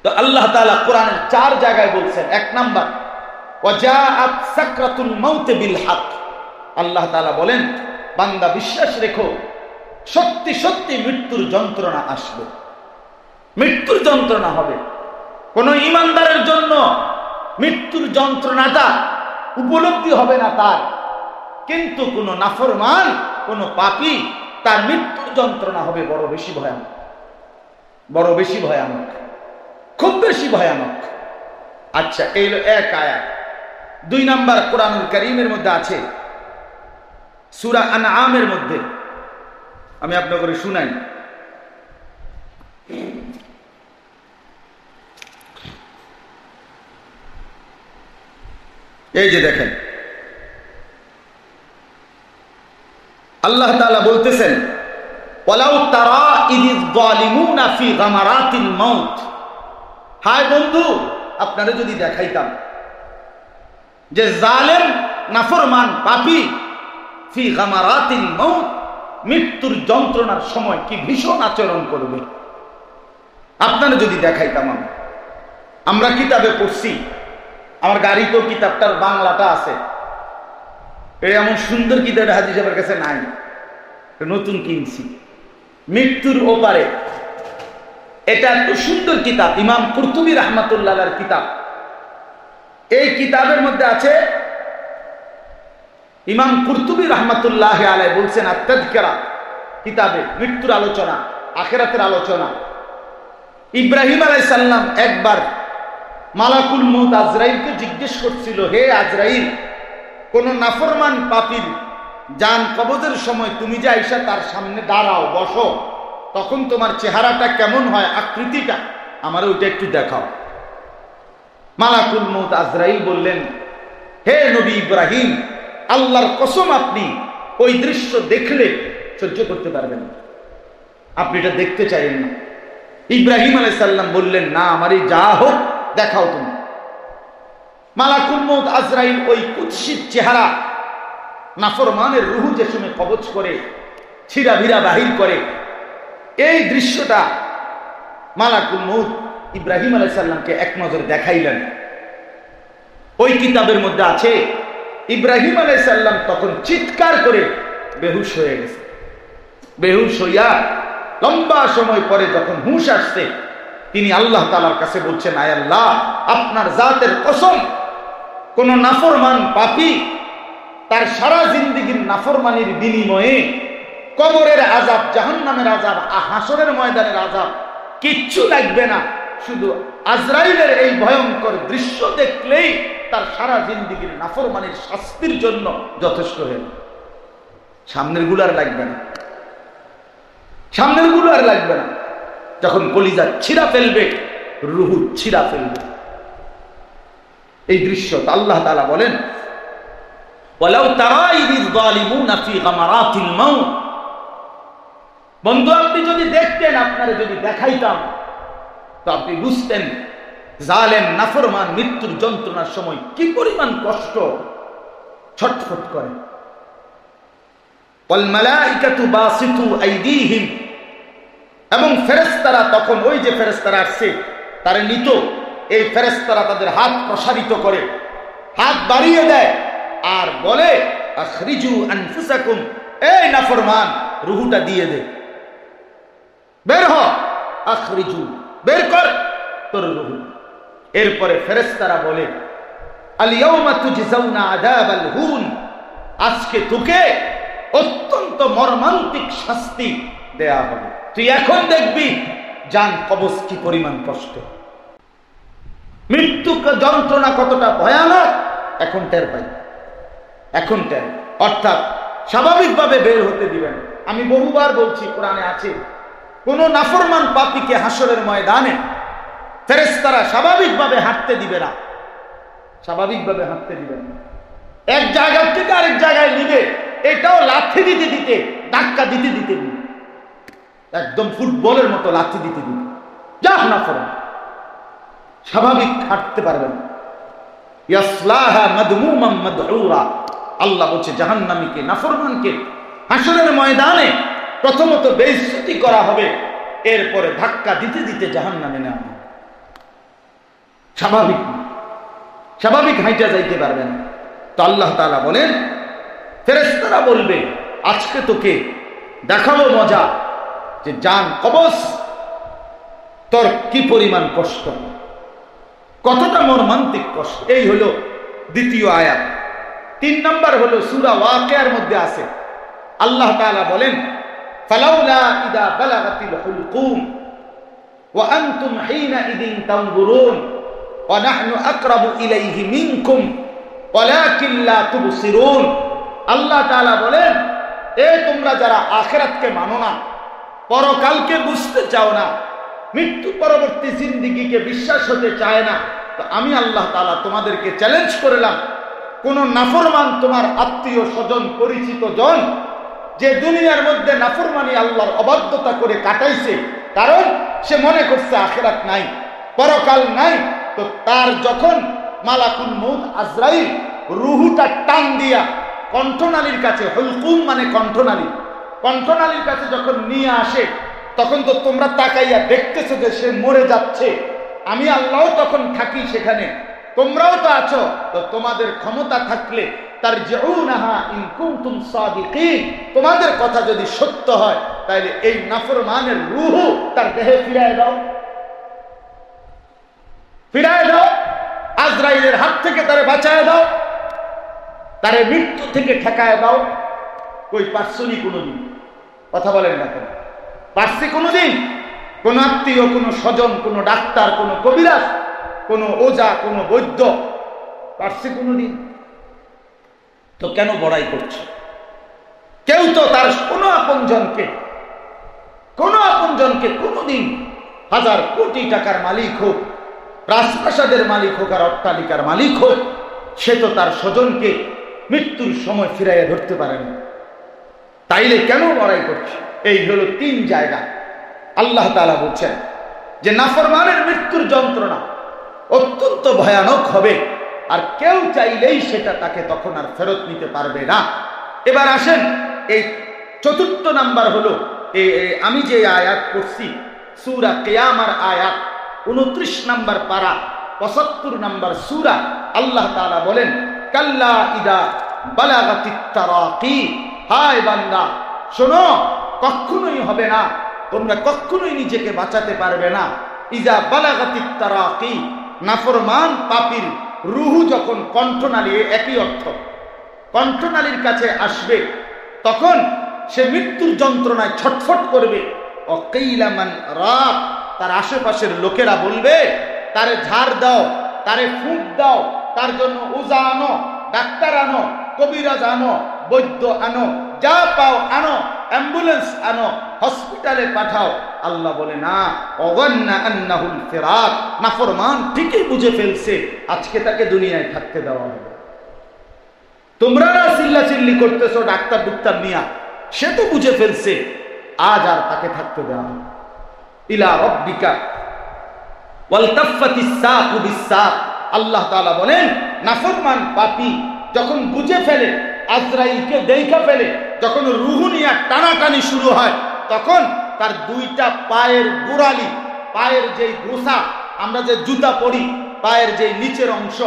তো আল্লাহ তাআলা কোরআনের 4 জায়গায় বলছেন। 1 নাম্বার, ওয়াজাআত সাকরাতুল মাউত বিল হক। আল্লাহ তাআলা বলেন, বান্দা বিশ্বাস রেখো, সত্যি সত্যি মৃত্যুর যন্ত্রণা আসবে, মৃত্যুর যন্ত্রণা হবে। কোন ঈমানদারের জন্য মৃত্যুর যন্ত্রণাটা উপলব্ধি হবে না তার, কিন্তু কোন নাফরমান, কোন পাপী, তার মৃত্যুর যন্ত্রণা হবে বড় বেশি ভয়ানক, বড় বেশি ভয়ানক, খুব বেশি ভয়ানক। আচ্ছা, এই হলো 1 আয়াত। 2 নাম্বার, কোরআনুল কারীমের মধ্যে আছে সূরা আনআমের মধ্যে, আমি আপনাকে শুনাই। এই যে দেখেন, আল্লাহ তাআলা বলতেছেন, ওয়ালাউ তারা ইযিয যালিমুনা ফি গামারাতিল মাউত। হায় বন্ধু, আপনারা যদি দেখাইতাম যে জালেম নাফরমান পাপী ফি গামারাতিল মাউত, মৃত্যুর যন্ত্রণার সময় কি ভীষণ আচরণ করবে, আপনারা যদি দেখাইতাম। আমরা কিতাবে পড়ছি, আমার গাড়িতেও কিতাবটার বাংলাটা আছে। এমন সুন্দর কিতাব হাজী সাহেবের কাছে নাই, নতুন কিনছি, মৃত্যুর ওপারে। এটা এত সুন্দর কিতাব, ইমাম কুরতুবী রাহমাতুল্লাহর কিতাব। এই কিতাবের মধ্যে আছে, ইমাম কুরতুবী রাহমাতুল্লাহ আলাইহি বলছেন, আত-তাযকিরা কিতাবে মৃত্যুর আলোচনা, আখিরাতের আলোচনা। ইব্রাহিম আলাইহিস সালাম একবার মালাকুল মউত আজরাইলকে জিজ্ঞেস করছিল, হে আজরাইল, কোন নাফরমান পাপীর জান কবজের সময় তুমি যে আইসা তার সামনে দাঁড়াও, বসো, তখন তোমার চেহারাটা কেমন হয়, আকৃতিটা আমার ওইটা একটু দেখাও। মালাকুল মউত আজরাইল বললেন, হে নবী ইব্রাহিম, আল্লাহর কসম, আপনি ওই দৃশ্য দেখলে সহ্য করতে পারবেন না, আপনি এটা দেখতে চাইেন না। ইব্রাহিম আলাইহিস সালাম বললেন, না, আমারই যা হোক দেখাও তুমি। মালাকুল মউত আজরাইল ওই কুৎসিত চেহারা, নাফরমানের রূহ যে সময় কবজ করে ছিঁড়া ভিড়া বাহির করে, এই দৃশ্যটা মালাকুল মউত ইব্রাহিম আলাইহিস সালামকে এক নজর দেখাইলেন। ওই কিতাবের মধ্যে আছে, ইব্রাহিম আলাইহিস সালাম তখন চিৎকার করে বেহুশ হয়ে গেছে। বেহুশ হইয়া লম্বা সময় পরে যখন হুঁশ আসছে, তিনি আল্লাহ তাআলার কাছে বলছেন, আয় আল্লাহ, আপনার জাতের কসম, কোন নাফরমান পাপী তার সারা জিন্দেগীর নাফরমানির বিনিময়ে কবরের আযাব, জাহান্নামের আযাব, হাসরের ময়দানের আযাব কিচ্ছু লাগবে না, শুধু আজরাইলের এই ভয়ঙ্কর দৃশ্য দেখলেই তার সারা জিন্দেগীর নাফরমানির শাস্তির জন্য যথেষ্ট হয়ে, সামনের গুলো আর লাগবে না, সামনের গুলো আর লাগবে না। যখন কলিজা ছিঁড়া ফেলবে, রুহু ছিঁড়া ফেলবে। এই দৃশ্য আল্লাহ তাআলা বলেন, ওয়ালাউ তারা ইযিয যালিমুনা ফি গামারাতিল মাউত। বন্ধু, আপনি যদি দেখতেন, আপনারে যদি দেখাইতাম, তো আপনি বুঝতেন জালেম নাফরমান মৃত্যুর যন্ত্রণার সময় কি পরিমাণ কষ্ট ছটফট করে। ওয়াল মালাইকাতু বাসিতু আইদিহিম, এবং ফেরেশতারা তখন, ওই যে ফেরেশতারা আসছে তারে নিত, এই ফেরেশতারা তাদের হাত প্রসারিত করে, হাত বাড়িয়ে দেয় আর বলে, আখরিজু আনফুসাকুম, এই নাফরমান রুহুটা দিয়ে দে, বের হ, আখরিজু, বের কর তোর রুহু। এরপরে ফেরেশতারা বলে, আল ইয়াউমা তুজজাউনা আযাবাল হুন, আজকে তোকে অত্যন্ত মর্মান্তিক শাস্তি দেয়া হবে, তুই এখন দেখবি জান কবজ কি পরিমাণ কষ্ট, মৃত্যু যন্ত্রণা কতটা ভয়ানক এখন টের পাই, এখন টের। অর্থাৎ স্বাভাবিকভাবে বের হতে দিবেন। আমি বহুবার বলছি, কোরআনে আছে, কোন নাফরমান পাপীকে হাসরের ময়দানে ফেরেশতারা স্বাভাবিকভাবে হাঁটতে দিবে না, স্বাভাবিকভাবে হাঁটতে দিবেন না। এক জায়গা থেকে আরেক জায়গায় নিবে, এটাও লাথি দিতে দিতে, ধাক্কা দিতে দিতে নিবে, একদম ফুটবলের মতো লাথি দিতে দিতে, যা নাফরমান স্বাভাবিক হাঁটতে পারবেন। ইয়াসলাহা মাদমুমান মাদউরা, আল্লাহ বলছে জাহান্নামীকে, নাফরমানকে হাসরের ময়দানে প্রথমত বেইজ্জতি করা হবে, এরপরে ধাক্কা দিতে দিতে জাহান্নামে নেওয়া হবে। স্বাভাবিক স্বাভাবিক হাইটা যাইতে পারবেন। তো আল্লাহ তাআলা বলেন, ফেরেশতারা বলবে, আজকে তোকে দেখাবো মজা, যে জান কবজ তোর কি পরিমাণ কষ্ট, কতটা মর্মান্তিক কষ্ট। এই হলো দ্বিতীয় আয়াত। 3 নম্বর হলো সূরা ওয়াকিয়ার মধ্যে আছে, আল্লাহ তাআলা বলেন, ফালাউলা ইযা বালাগাতিল হুলকুম ওয়া আনতুম হিনা ইযিন তানজুরুন ওয়া নাহনু আকরাবু ইলাইহি মিনকুম ওয়ালাকিন লা তুবসিরুন। আল্লাহ তাআলা বলেন, এ তোমরা যারা আখিরাতকে মানো না, পরকালকে বুঝতে চাও না, মৃত্যু পরবর্তী জিন্দেগিকে বিশ্বাস হতে চায় না, তো আমি আল্লাহ তাআলা তোমাদেরকে চ্যালেঞ্জ করলাম, কোন নাফরমান তোমার আত্মীয় স্বজন পরিচিত জন যে দুনিয়ার মধ্যে নাফরমানি আল্লাহর অবাধ্যতা করে কাটাইছে, কারণ সে মনে করছে আখিরাত নাই, পরকাল নাই, তো তার যখন মালাকুল মউত আজরাইল রুহুটা টান দিয়া কণ্ঠনালীর কাছে, হুলকুম মানে কণ্ঠনালী, কণ্ঠনালীর কাছে যখন নিয়ে আসে, তখন তো তোমরা তাকাইয়া দেখতেছো যে সে মরে যাচ্ছে, আমি আল্লাহও তখন থাকি সেখানে, তোমরাও তো আছো, তো তোমাদের ক্ষমতা থাকলে তারজিউনাহা ইন কুনতুম সাদিকিন, তোমাদের কথা যদি সত্য হয়, তাহলে এই নাফরমানের রূহ তার দেহে ফিরায় দাও, ফিরায় দাও, আজরাইলের হাত থেকে তারে বাঁচায় দাও, তারে মৃত্যু থেকে ঠেকায় দাও। কই পারছনি কোনদিন? কথা বলেন না কেন? পারছি কোনদিন? কোন আত্মীয়, কোন স্বজন, কোন ডাক্তার, কোন কবিরাজ, কোন ওজা, কোন বৈদ্য পারছি কোনদিন? তো কেন বড়াই করছে? কেউ তো তার কোনো আপনজনকে কোনদিন হাজার কোটি টাকার মালিক হোক, রাজপ্রাসাদের মালিক হোক, আর অট্টালিকার মালিক হোক, সে তো তার স্বজনকে মৃত্যুর সময় ফিরাইয়া ধরতে পারে না, তাইলে কেন বড়াই করছে? এই হলো 3 জায়গা। আল্লাহ তাআলা বলছেন যে নাফরমানের মৃত্যুর যন্ত্রণা অত্যন্ত ভয়ানক হবে, আর কেউ চাইলেই সেটা তাকে তখন আর ফেরত নিতে পারবে না। এবার আসেন, এই 4th নাম্বার হলো আমি যে আয়াত পড়ছি সূরা কিয়ামার আয়াত 29 নম্বর পারা 75 নম্বর সূরা। আল্লাহ তাআলা বলেন, কাল্লা ইদা বালাগাতিত তারাকি, হায় বান্দা শোনো, কখনোই হবে না, তোমরা কখনোই নিজেকে বাঁচাতে পারবে না। ইজা বালাগাতিত তারাকি, নাফরমান পাপীর রুহু যখন কণ্ঠনালী, একই অর্থ, কণ্ঠনালীর কাছে আসবে, তখন সে মৃত্যুর যন্ত্রণায় ছটফট করবে। অকিলা মান রাক, তার আশেপাশের লোকেরা বলবে, তারে ঝাড় দাও, তারে ফুঁক দাও, তার জন্য ওজা আনো, ডাক্তার আনো, কবিরাজ আনো, বৈদ্য আনো, যা পাও আনো, অ্যাম্বুলেন্স আনো, হসপিটালে পাঠাও, আল্লাহ বলে না, অগান্না আন্নাহুল ফিরাক, নাফরমান ঠিকই বুঝে ফেলছে আজকে তাকে দুনিয়ায় থাকতে দেওয়া হবে। তোমরা না চিল্লাচিল্লি করতেছো ডাক্তার ডুক্তার নিয়া, সে তো বুঝে ফেলছে আজ আর তাকে থাকতে দেওয়া হবে। ইলা রাব্বিকা ওয়ালতাফাতিস সাকু বিস-সাক, আল্লাহ তাআলা বলেন নাফরমান পাপী যখন বুঝে ফেলে, আজরাইলকে দেখা ফেলে, যখন রূহ নিয়ে টানাটানি শুরু হয়, তখন তার দুইটা পায়ের গোড়ালি, পায়ের যেই গোছা, আমরা যে জুতা পরি পায়ের যে নিচের অংশ,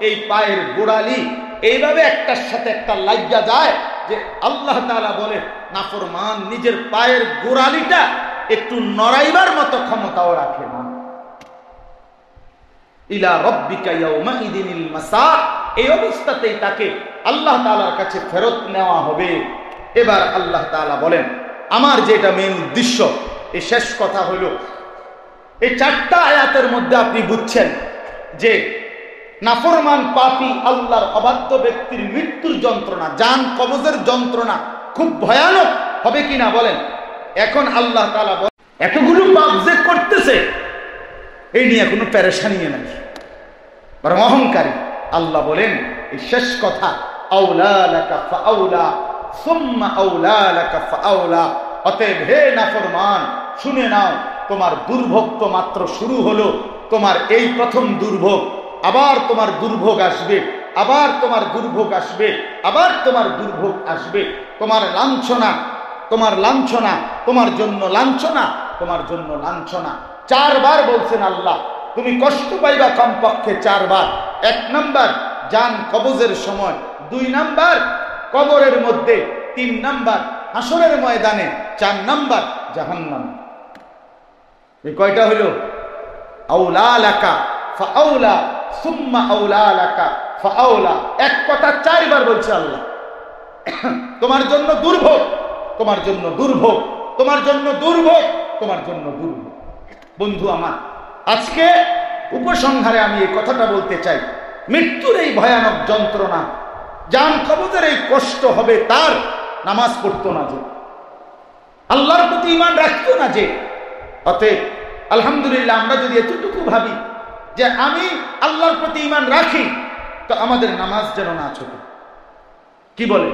এই পায়ের গোড়ালি এইভাবে একটার সাথে একটা লাগিয়া যায় যে আল্লাহ তাআলা বলে নাফরমান নিজের পায়ের গোড়ালিটা একটু নড়াইবার মতো ক্ষমতাও রাখে না। ইলা রাব্বিকা ইয়াউমাইদিনিল মাসাক, এই অবস্থাতেই তাকে আল্লাহ তাআলার কাছে ফেরত নেওয়া হবে। এবার আল্লাহ তাআলা বলেন, আমার যেটা মেইন উদ্দেশ্য, এই শেষ কথা হলো এই চারটা আয়াতের মধ্যে আপনি বুঝছেন যে নাফরমান পাপী আল্লাহর অবাধ্য ব্যক্তির মৃত্যুর যন্ত্রণা, জান কবজের যন্ত্রণা খুব ভয়ানক হবে কিনা বলেন। এখন আল্লাহ তাআলা বলেন এতগুলো পাপ যে করতেছে এই নিয়ে কোনো পেরেশানি নাই, বরং অহংকারী। আল্লাহ বলেন এই শেষ কথা, আউলা লাকা ফাআউলা সুম্মা আউলা লাকা ফাআউলা, অতএব হে নাফরমান শুনে নাও, তোমার দুর্ভোগ তো মাত্র শুরু হলো। তোমার এই প্রথম দুর্ভোগ, আবার তোমার দুর্ভোগ আসবে, আবার তোমার দুর্ভোগ আসবে, আবার তোমার দুর্ভোগ আসবে। তোমার লাঞ্ছনা, তোমার লাঞ্ছনা, তোমার জন্য লাঞ্ছনা, তোমার জন্য লাঞ্ছনা। চারবার বলছেন আল্লাহ, তুমি কষ্ট পাইবা কমপক্ষে চারবার। 1 নাম্বার জান কবজের সময়, 2 নাম্বার কবরের মধ্যে, 3 নাম্বার হাসরের ময়দানে, 4 নাম্বার জাহান্নাম। এই কয়টা হলো? আউলা লাকা ফাআউলা সুম্মা আউলা লাকা ফাআউলা, এক কথা 4 বার বলছে আল্লাহ। তোমার জন্য দুর্ভোগ, তোমার জন্য দুর্ভোগ, তোমার জন্য দুর্ভোগ, তোমার জন্য দুর্ভোগ। বন্ধু আমার, আজকে উপসংহারে আমি এই কথাটা বলতে চাই, মৃত্যুর এই ভয়ানক যন্ত্রণা, জান কবজের এই কষ্ট হবে তার, নামাজ পড়তো না যে, আল্লাহর প্রতি ঈমান রাখতো না যে। অতএব আলহামদুলিল্লাহ আমরা যদি এতটুকু ভাবি যে আমি আল্লাহর প্রতি ঈমান রাখি, তো আমাদের নামাজ যেন না ছোটে। কি বলে?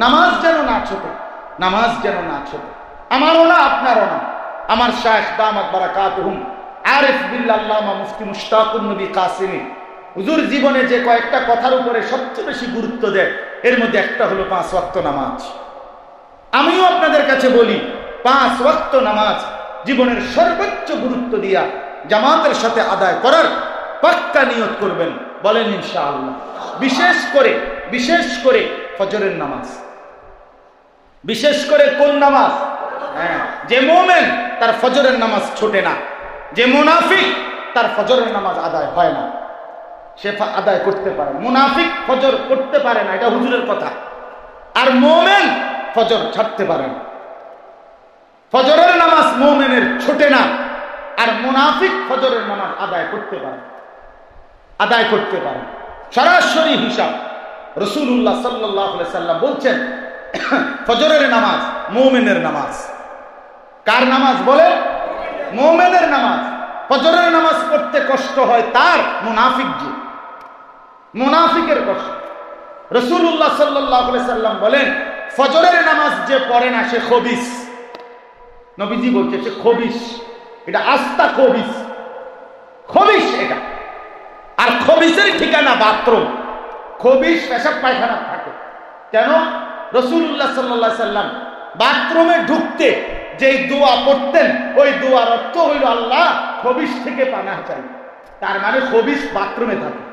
নামাজ যেন না ছোটে, নামাজ যেন না ছোটে, আমারও না আপনারও না। আমার শায়েখ দামাত বারাকাতুহুম আরিফ বিল্লাহ আল্লামা মুফতি মুশতাকুন নবী কাসিমি হুজুর জীবনে যে কয়েকটা কথার উপরে সবচেয়ে বেশি গুরুত্ব দেয়, এর মধ্যে একটা হলো 5 ওয়াক্ত নামাজ। আমিও আপনাদের কাছে বলি 5 ওয়াক্ত নামাজ জীবনের সর্বোচ্চ গুরুত্ব দিয়া জামাতের সাথে আদায় করার পাক্কা নিয়ত করবেন, বলেন ইনশাআল্লাহ। বিশেষ করে ফজরের নামাজ, বিশেষ করে কোন নামাজ? যে মুমিন তার ফজরের নামাজ ছোটে না, যে মুনাফিক তার ফজরের নামাজ আদায় হয় না, সে আদায় করতে পারে। মুনাফিক ফজর করতে পারে না, এটা হুজুরের কথা। আর মুমিন ফজর ছাড়তে পারে না। ফজরের নামাজ মুমিনের ছোটে না, আর মুনাফিক ফজরের নামাজ আদায় করতে পারে, আদায় করতে পারে। সরাসরি হিসাব রাসূলুল্লাহ সাল্লাল্লাহু আলাইহি সাল্লাম বলছেন ফজরের নামাজ মুমিনের নামাজ। কার নামাজ বলে? মুমিনের নামাজ। ফজরের নামাজ পড়তে কষ্ট হয় তার, মুনাফিক যে, মুনাফিকের কষ্ট। রাসূলুল্লাহ সাল্লাল্লাহু আলাইহি সাল্লাম বলেন ফজরের নামাজ যে পড়ে না সে খবিস। নবীজি বলছে সে খবিস, এটা আস্তা খবিস, খবিস এটা। আর খবিসের ঠিকানা বাথরুম। খবিস পেশাব পায়খানা থাকে। কেন? রাসূলুল্লাহ সাল্লাল্লাহু আলাইহি সাল্লাম বাথরুমে ঢুকতে যেই দোয়া পড়তেন, ওই দোয়ার অর্থ হইল আল্লাহ খবিস থেকে পানাহ চাই। তার মানে খবিস বাথরুমে থাকে।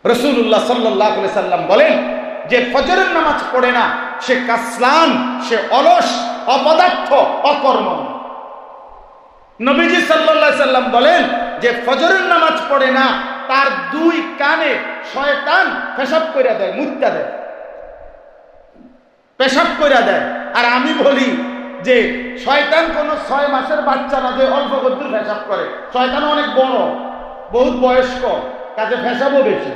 রাসূলুল্লাহ সাল্লাল্লাহু আলাইহি সাল্লাম বলেন যে ফজরের নামাজ পড়ে না সে কাসলান, সে অলস, অপদার্থ, অকর্ম। নবীজি সাল্লাল্লাহু আলাইহি সাল্লাম বলেন যে ফজরের নামাজ পড়ে না তার 2 কানে শয়তান পেশাব কইরা দেয়, মুত্তা দেয়, পেশাব কইরা দেয়। আর আমি বলি যে শয়তান কোন 6 মাসের বাচ্চা না যে অল্প কদ্দুর পেশাব করে। শয়তান অনেক বড়, বহুত বয়স্ক, কাজে পেশাবও বেশি।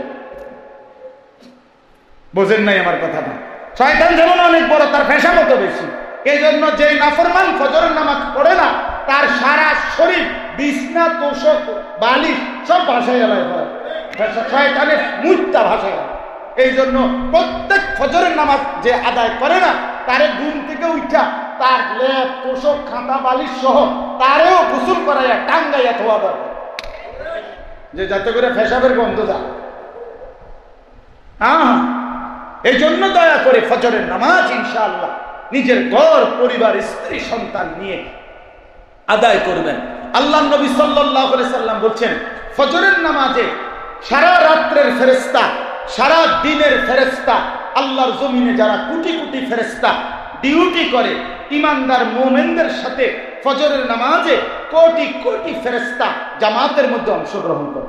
বোঝেন নাই আমার কথাটা? শয়তান যেমন অনেক বড়, তার পেশাবও তো বেশি। এই জন্য যে নাফরমান ফজরের নামাজ পড়ে না, তার সারা শরীর বিছনা তোষক বালিশ সব ভাষায় এলায় হয়, শয়তানের মুদ্রা ভাষায়। এই জন্য প্রত্যেক ফজরের নামাজ যে আদায় করে না, তারে ঘুম থেকে উঠা তার লেপ তোষক খাতা বালিশ সহ তারেও গোসল করাইয়া টাঙ্গাইয়া ধোয়া দরকার, যে যাতে করে পেশাবের গন্ধ যায়। এই জন্য দয়া করে ফজরের নামাজ ইনশাআল্লাহ নিজের ঘর পরিবার স্ত্রী সন্তান নিয়ে আদায় করবেন। আল্লাহ নবী সাল্লাল্লাহু আলাইহি সাল্লাম বলছেন, ফজরের নামাজে সারা রাত্রের ফেরেশতা, সারা দিনের ফেরেশতা, আল্লাহর জমিনে যারা কোটি কোটি ফেরেশতা ডিউটি করে, ইমানদার মুমিনদের সাথে ফজরের নামাজে কোটি কোটি ফেরেশতা জামাতের মধ্যে অংশগ্রহণ করে।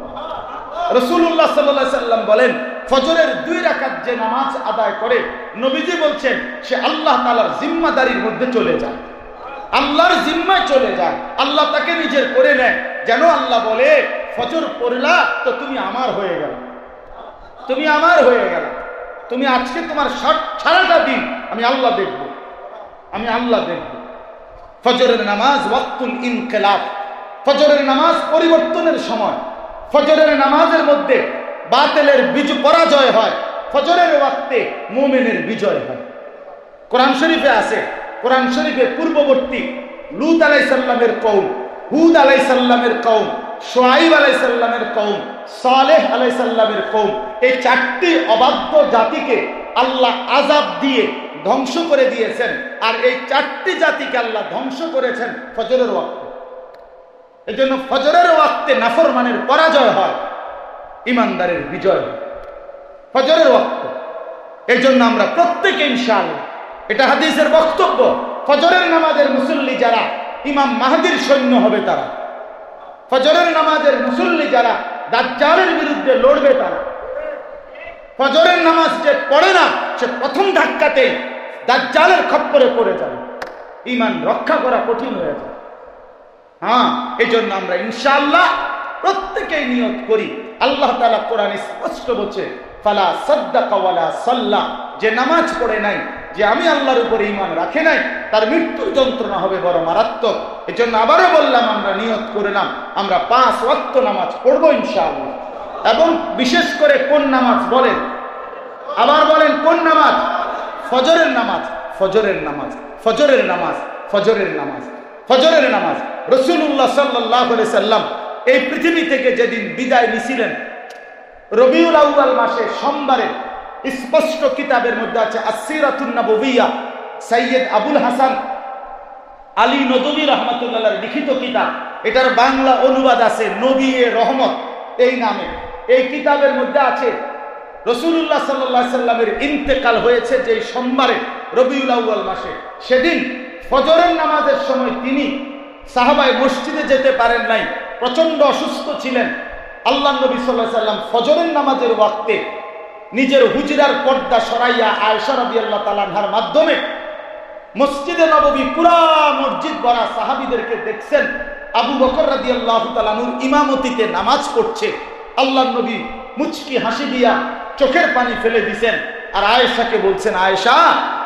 রাসূলুল্লাহ সাল্লাল্লাহু আলাইহি সাল্লাম বলেন, ফজরের 2 রাকাত যে নামাজ আদায় করে, নবীজি বলছেন সে আল্লাহ তাআলার জিম্মাদারির মধ্যে চলে যায়, আল্লাহর জিম্মায় চলে যায়, আল্লাহ তাকে নিজের করে নেয়। যেন আল্লাহ বলে, ফজর পড়লা তো তুমি আমার হয়ে গেল, তুমি আমার হয়ে গেল, তুমি আজকে তোমার সারাটা দিন আমি আল্লাহ দেখব, আমি আল্লাহ দেখব। ফজরের নামাজ ওয়াক্তুল ইনকিলাব, ফজরের নামাজ পরিবর্তনের সময়। ফজরের নামাজের মধ্যে বাতিলের পরাজয় হয়, ফজরের ওয়াক্তে মুমিনের বিজয় হয়। কোরআন শরীফে আছে, কোরআন শরীফে পূর্ববর্তী লূত আলাইহিস সালামের কওম, হুদ আলাইহিস সালামের কওম, শুআয়ব আলাইহিস সালামের কওম, সালেহ আলাইহিস সালামের কওম, এই 4টি অবাধ্য জাতিকে আল্লাহ আযাব দিয়ে ধ্বংস করে দিয়েছেন। আর এই 4টি জাতিকে আল্লাহ ধ্বংস করেছেন ফজরের ওয়াক্তে। এই জন্য ফজরের ওয়াক্তে নাফরমানের পরাজয় হয়, ইমানদারের বিজয় হয় ফজরের ওয়াক্তে। এই জন্য আমরা প্রত্যেকে ইনশাআল্লাহ, এটা হাদিসের বক্তব্য, ফজরের নামাজের মুসল্লি যারা ইমাম মাহদির সৈন্য হবে তারা, ফজরের নামাজের মুসল্লি যারা দাজ্জালের বিরুদ্ধে লড়বে তারা। ফজরের নামাজ যে পড়ে না, সে প্রথম ধাক্কাতেই দাজ্জালের খপ্পরে পড়ে যাবে, ঈমান রক্ষা করা কঠিন হয়ে যায়। এই জন্য আমরা ইনশাআল্লাহ প্রত্যেকেই নিয়ত করি। আল্লাহ তাআলা কোরআনে স্পষ্ট বলছে, ফালা সাদ্দাকা ওয়ালা সাল্লা, যে নামাজ পড়ে নাই, যে আমি আল্লাহর উপরে ঈমান রাখে নাই, তার মৃত্যুর যন্ত্রণা হবে বড় মারাত্মক। এজন্য আবারও বললাম, আমরা নিয়ত করলাম আমরা 5 ওয়াক্ত নামাজ পড়বো ইনশাআল্লাহ। এবং বিশেষ করে কোন নামাজ বলেন, আবার বলেন কোন নামাজ? ফজরের নামাজ, ফজরের নামাজ, ফজরের নামাজ, ফজরের নামাজ, ফজরের নামাজ। রাসূলুল্লাহ সাল্লাল্লাহু আলাইহি সাল্লাম এই পৃথিবী থেকে যেদিন বিদায় নিছিলেন, রবিউল আউয়াল মাসে সোমবারে, স্পষ্ট কিতাবের মধ্যে আছে আস-সিরাতুন নববিয়্যা, সৈয়দ আবুল হাসান আলী নদভী রাহমাতুল্লাহ আলাইহির লিখিত কিতাব। এটার বাংলা অনুবাদ আছে নবী-এ রহমত এই নামে। এই কিতাবের মধ্যে আছে রাসূলুল্লাহ সাল্লাল্লাহু আলাইহি সাল্লামের ইন্তেকাল হয়েছে যে সোমবারে রবিউল আউয়াল মাসে। সেদিন ফজরের নামাজের সময় তিনি সাহাবায়ে মসজিদে যেতে পারেন নাই, প্রচন্ড অসুস্থ ছিলেন। আল্লাহ নবী সাল্লাল্লাহু আলাইহি সাল্লাম ফজরের নামাজের ওয়াক্তে নিজের হুজরার পর্দা সরাইয়া আয়েশা রাদিয়াল্লাহু তাআলা আনহার মাধ্যমে মসজিদে নববী পুরা মসজিদ ভরা সাহাবীদেরকে দেখছেন আবু বকর রাদিয়াল্লাহু তাআলা আনহুর ইমামতিতে নামাজ পড়ছে। আল্লাহ নবী মুচকি হাসি দিয়া চোখের পানি ফেলে দিয়েছেন, আর আয়েশাকে বলছেন, আয়েশা,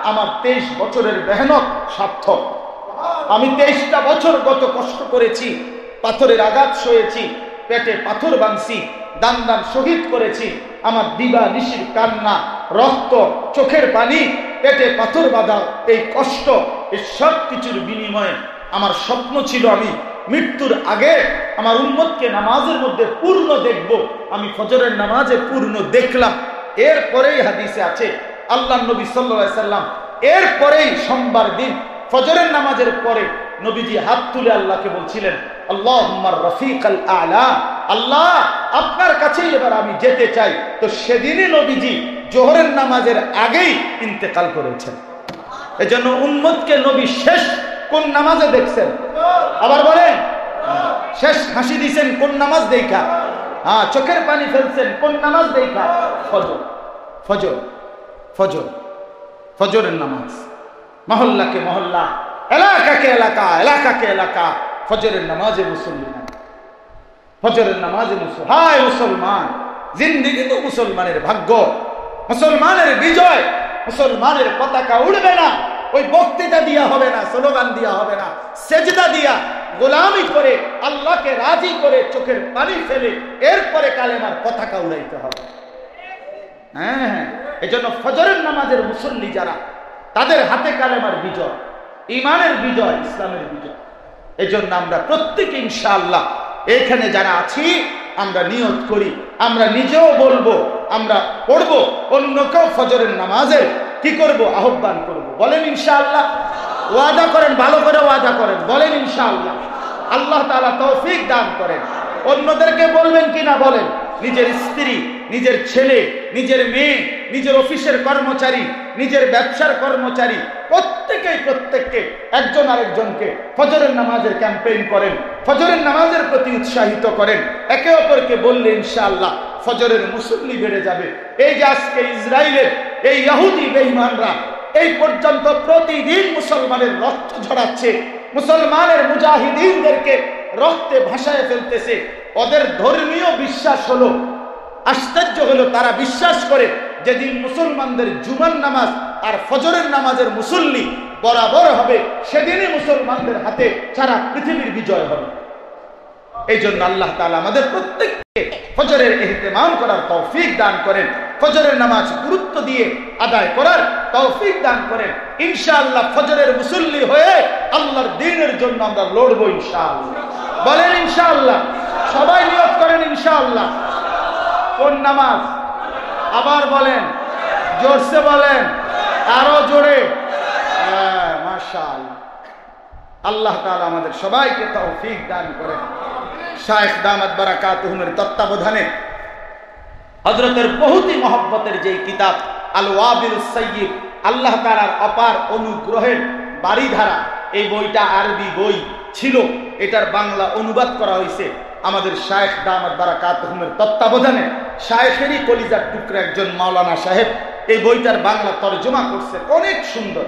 আমার 23 বছরের মেহনত সার্থক। আমি 23টা বছর কত কষ্ট করেছি, পাথরের আঘাত সয়েছি, পেটে পাথর বাঁধছি, দান দান শহীদ করেছি। আমার দিবা নিশির কান্না, রক্ত, চোখের পানি, পেটে পাথর বাঁধা, এই কষ্ট, এই সব কিছুর বিনিময়ে আমার স্বপ্ন ছিল আমি মৃত্যুর আগে আমার উম্মতকে নামাজের মধ্যে পূর্ণ দেখব। আমি ফজরের নামাজে পূর্ণ দেখলাম। এরপরেই হাদিসে আছে আল্লাহ নবী সাল্লাল্লাহু আলাইহি সাল্লাম এরপরেই সোমবার দিন ফজরের নামাজের পরে নবীজি হাত তুলে আল্লাহকে বলছিলেন, আল্লাহুম্মা রাফিকাল আ'লা, আল্লাহ আপনার কাছেই এবার আমি যেতে চাই। তো সেদিনই নবীজি জোহরের নামাজের আগেই ইন্তেকাল করেছেন। এজন্য উম্মতকে নবী শেষ কোন নামাজে দেখছেন? আবার বলেন, শেষ হাসি দিয়েছেন কোন নামাজ দেখা? চোখের পানি ফেলছেন কোন নামাজ দেখা? ফজর, ফজর, ফজর, ফজরের নামাজ। মহল্লাকে মহল্লা, এলাকাকে এলাকা, এলাকাকে এলাকা ফজরের নামাজে মুসলমান, ফজরের নামাজে মুসলমান। হায় মুসলমান, জিন্দেগি তো মুসলমানের ভাগ্য, মুসলমানের বিজয়। মুসলমানের পতাকা উড়বে না ওই বক্তৃতা দিয়া হবে না, স্লোগান দিয়া হবে না, সেজদা দিয়া গোলামি করে আল্লাহকে রাজি করে চোখের পানি ফেলে এরপরে কালেমার পতাকা উড়াইতে হবে। হ্যাঁ, এজন্য ফজরের নামাজের মুসল্লি যারা, তাদের হাতে কালেমার বিজয়, ইমানের বিজয়, ইসলামের বিজয়। এজন্য আমরা প্রত্যেকে ইনশাআল্লাহ এখানে যারা আছি আমরা নিয়ত করি, আমরা নিজেও বলবো, আমরা পড়বো, অন্যকেও ফজরের নামাজের কি করব, আহ্বান করব। বলেন ইনশাআল্লাহ, ওয়াদা করেন, ভালো করে ওয়াদা করেন, বলেন ইনশাআল্লাহ। আল্লাহ তাআলা তৌফিক দান করেন। অন্যদেরকে বলবেন কিনা বলেন, নিজের স্ত্রী, নিজের ছেলে, নিজের মেয়ে, নিজের অফিসের কর্মচারী, নিজের ব্যবসার কর্মচারী, প্রত্যেককে একজন আরেকজনকে ফজরের নামাজের ক্যাম্পেইন করেন, ফজরের নামাজের প্রতি উৎসাহিত করেন। একে অপরকে বললে ইনশাআল্লাহ ফজরের মুসল্লি বেড়ে যাবে। এই যে আজকে ইসরায়েলের এই ইহুদি বেঈমানরা এই পর্যন্ত প্রতিদিন মুসলমানের রক্ত ঝরাচ্ছে, মুসলমানের মুজাহিদিনদেরকে রক্তে ভাসায় ফেলতেছে। ওদের ধর্মীয় বিশ্বাস হলো, আশ্চর্য হলো, তারা বিশ্বাস করে যেদিন মুসলমানদের জুমার নামাজ আর ফজরের নামাজের মুসল্লি বরাবর হবে, সেদিনই মুসলমানদের হাতে সারা পৃথিবীর বিজয় হবে। এই জন্য আল্লাহ তাআলা আমাদের প্রত্যেককে ফজরের ইহতিমাম করার তৌফিক দান করেন, ফজরের নামাজ গুরুত্ব দিয়ে আদায় করার তৌফিক দান করেন। ইনশাআল্লাহ ফজরের মুসল্লি হয়ে আল্লাহর দ্বীনের জন্য আমরা লড়বো ইনশাআল্লাহ। বলেন ইনশাআল্লাহ, সবাই নিয়ত করেন ইনশাআল্লাহ। কোন নামাজ? আবার বলেন, জোরসে বলেন, আরো জোরে। মাশাআল্লাহ, আল্লাহ তাআলা আমাদের সবাইকে তৌফিক দান করেন। শায়েখ দামাত বারাকাতুহুমের তত্ত্বাবধানে হযরতের বহুতি মহব্বতের যে কিতাব আল ওয়াবিলুস সাইয়্যিব, আল্লাহ তাআলার অপার অনুগ্রহের বারিধারা, এই বইটা আরবি বই ছিল, এটার বাংলা অনুবাদ করা হয়েছে আমাদের শায়েখ দামাত বারাকাতুহুমের তত্ত্বাবধানে। শায়েখেরই কলিজার টুকরা একজন মাওলানা সাহেব এই বইটার বাংলা তরজমা করছে, অনেক সুন্দর।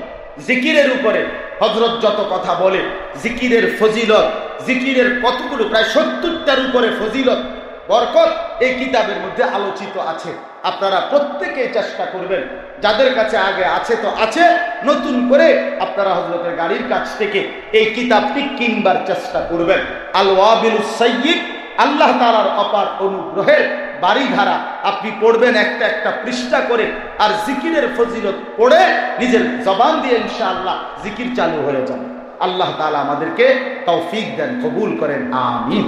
জিকিরের উপরে হযরত যত কথা বলে, জিকিরের ফজিলত, জিকিরের কতগুলো, প্রায় 70টার উপরে ফজিলত, বরকত এই কিতাবের মধ্যে আলোচিত আছে। আপনারা প্রত্যেকে চেষ্টা করবেন, যাদের কাছে আগে আছে তো আছে, নতুন করে আপনারা হযরতের গাড়ির কাছ থেকে এই কিতাবটি কিনবার চেষ্টা করবেন। আল ওয়াবিলুস সাইয়্যিব, আল্লাহ তাআলার অপার অনুগ্রহের বারিধারা। আপনি পড়বেন একটা একটা পৃষ্ঠা করে, আর জিকিরের ফজিলত পড়ে নিজের জবান দিয়ে ইনশাআল্লাহ জিকির চালু হয়ে যাবে। আল্লাহ তাআলা আমাদেরকে তৌফিক দেন, কবুল করেন, আমিন।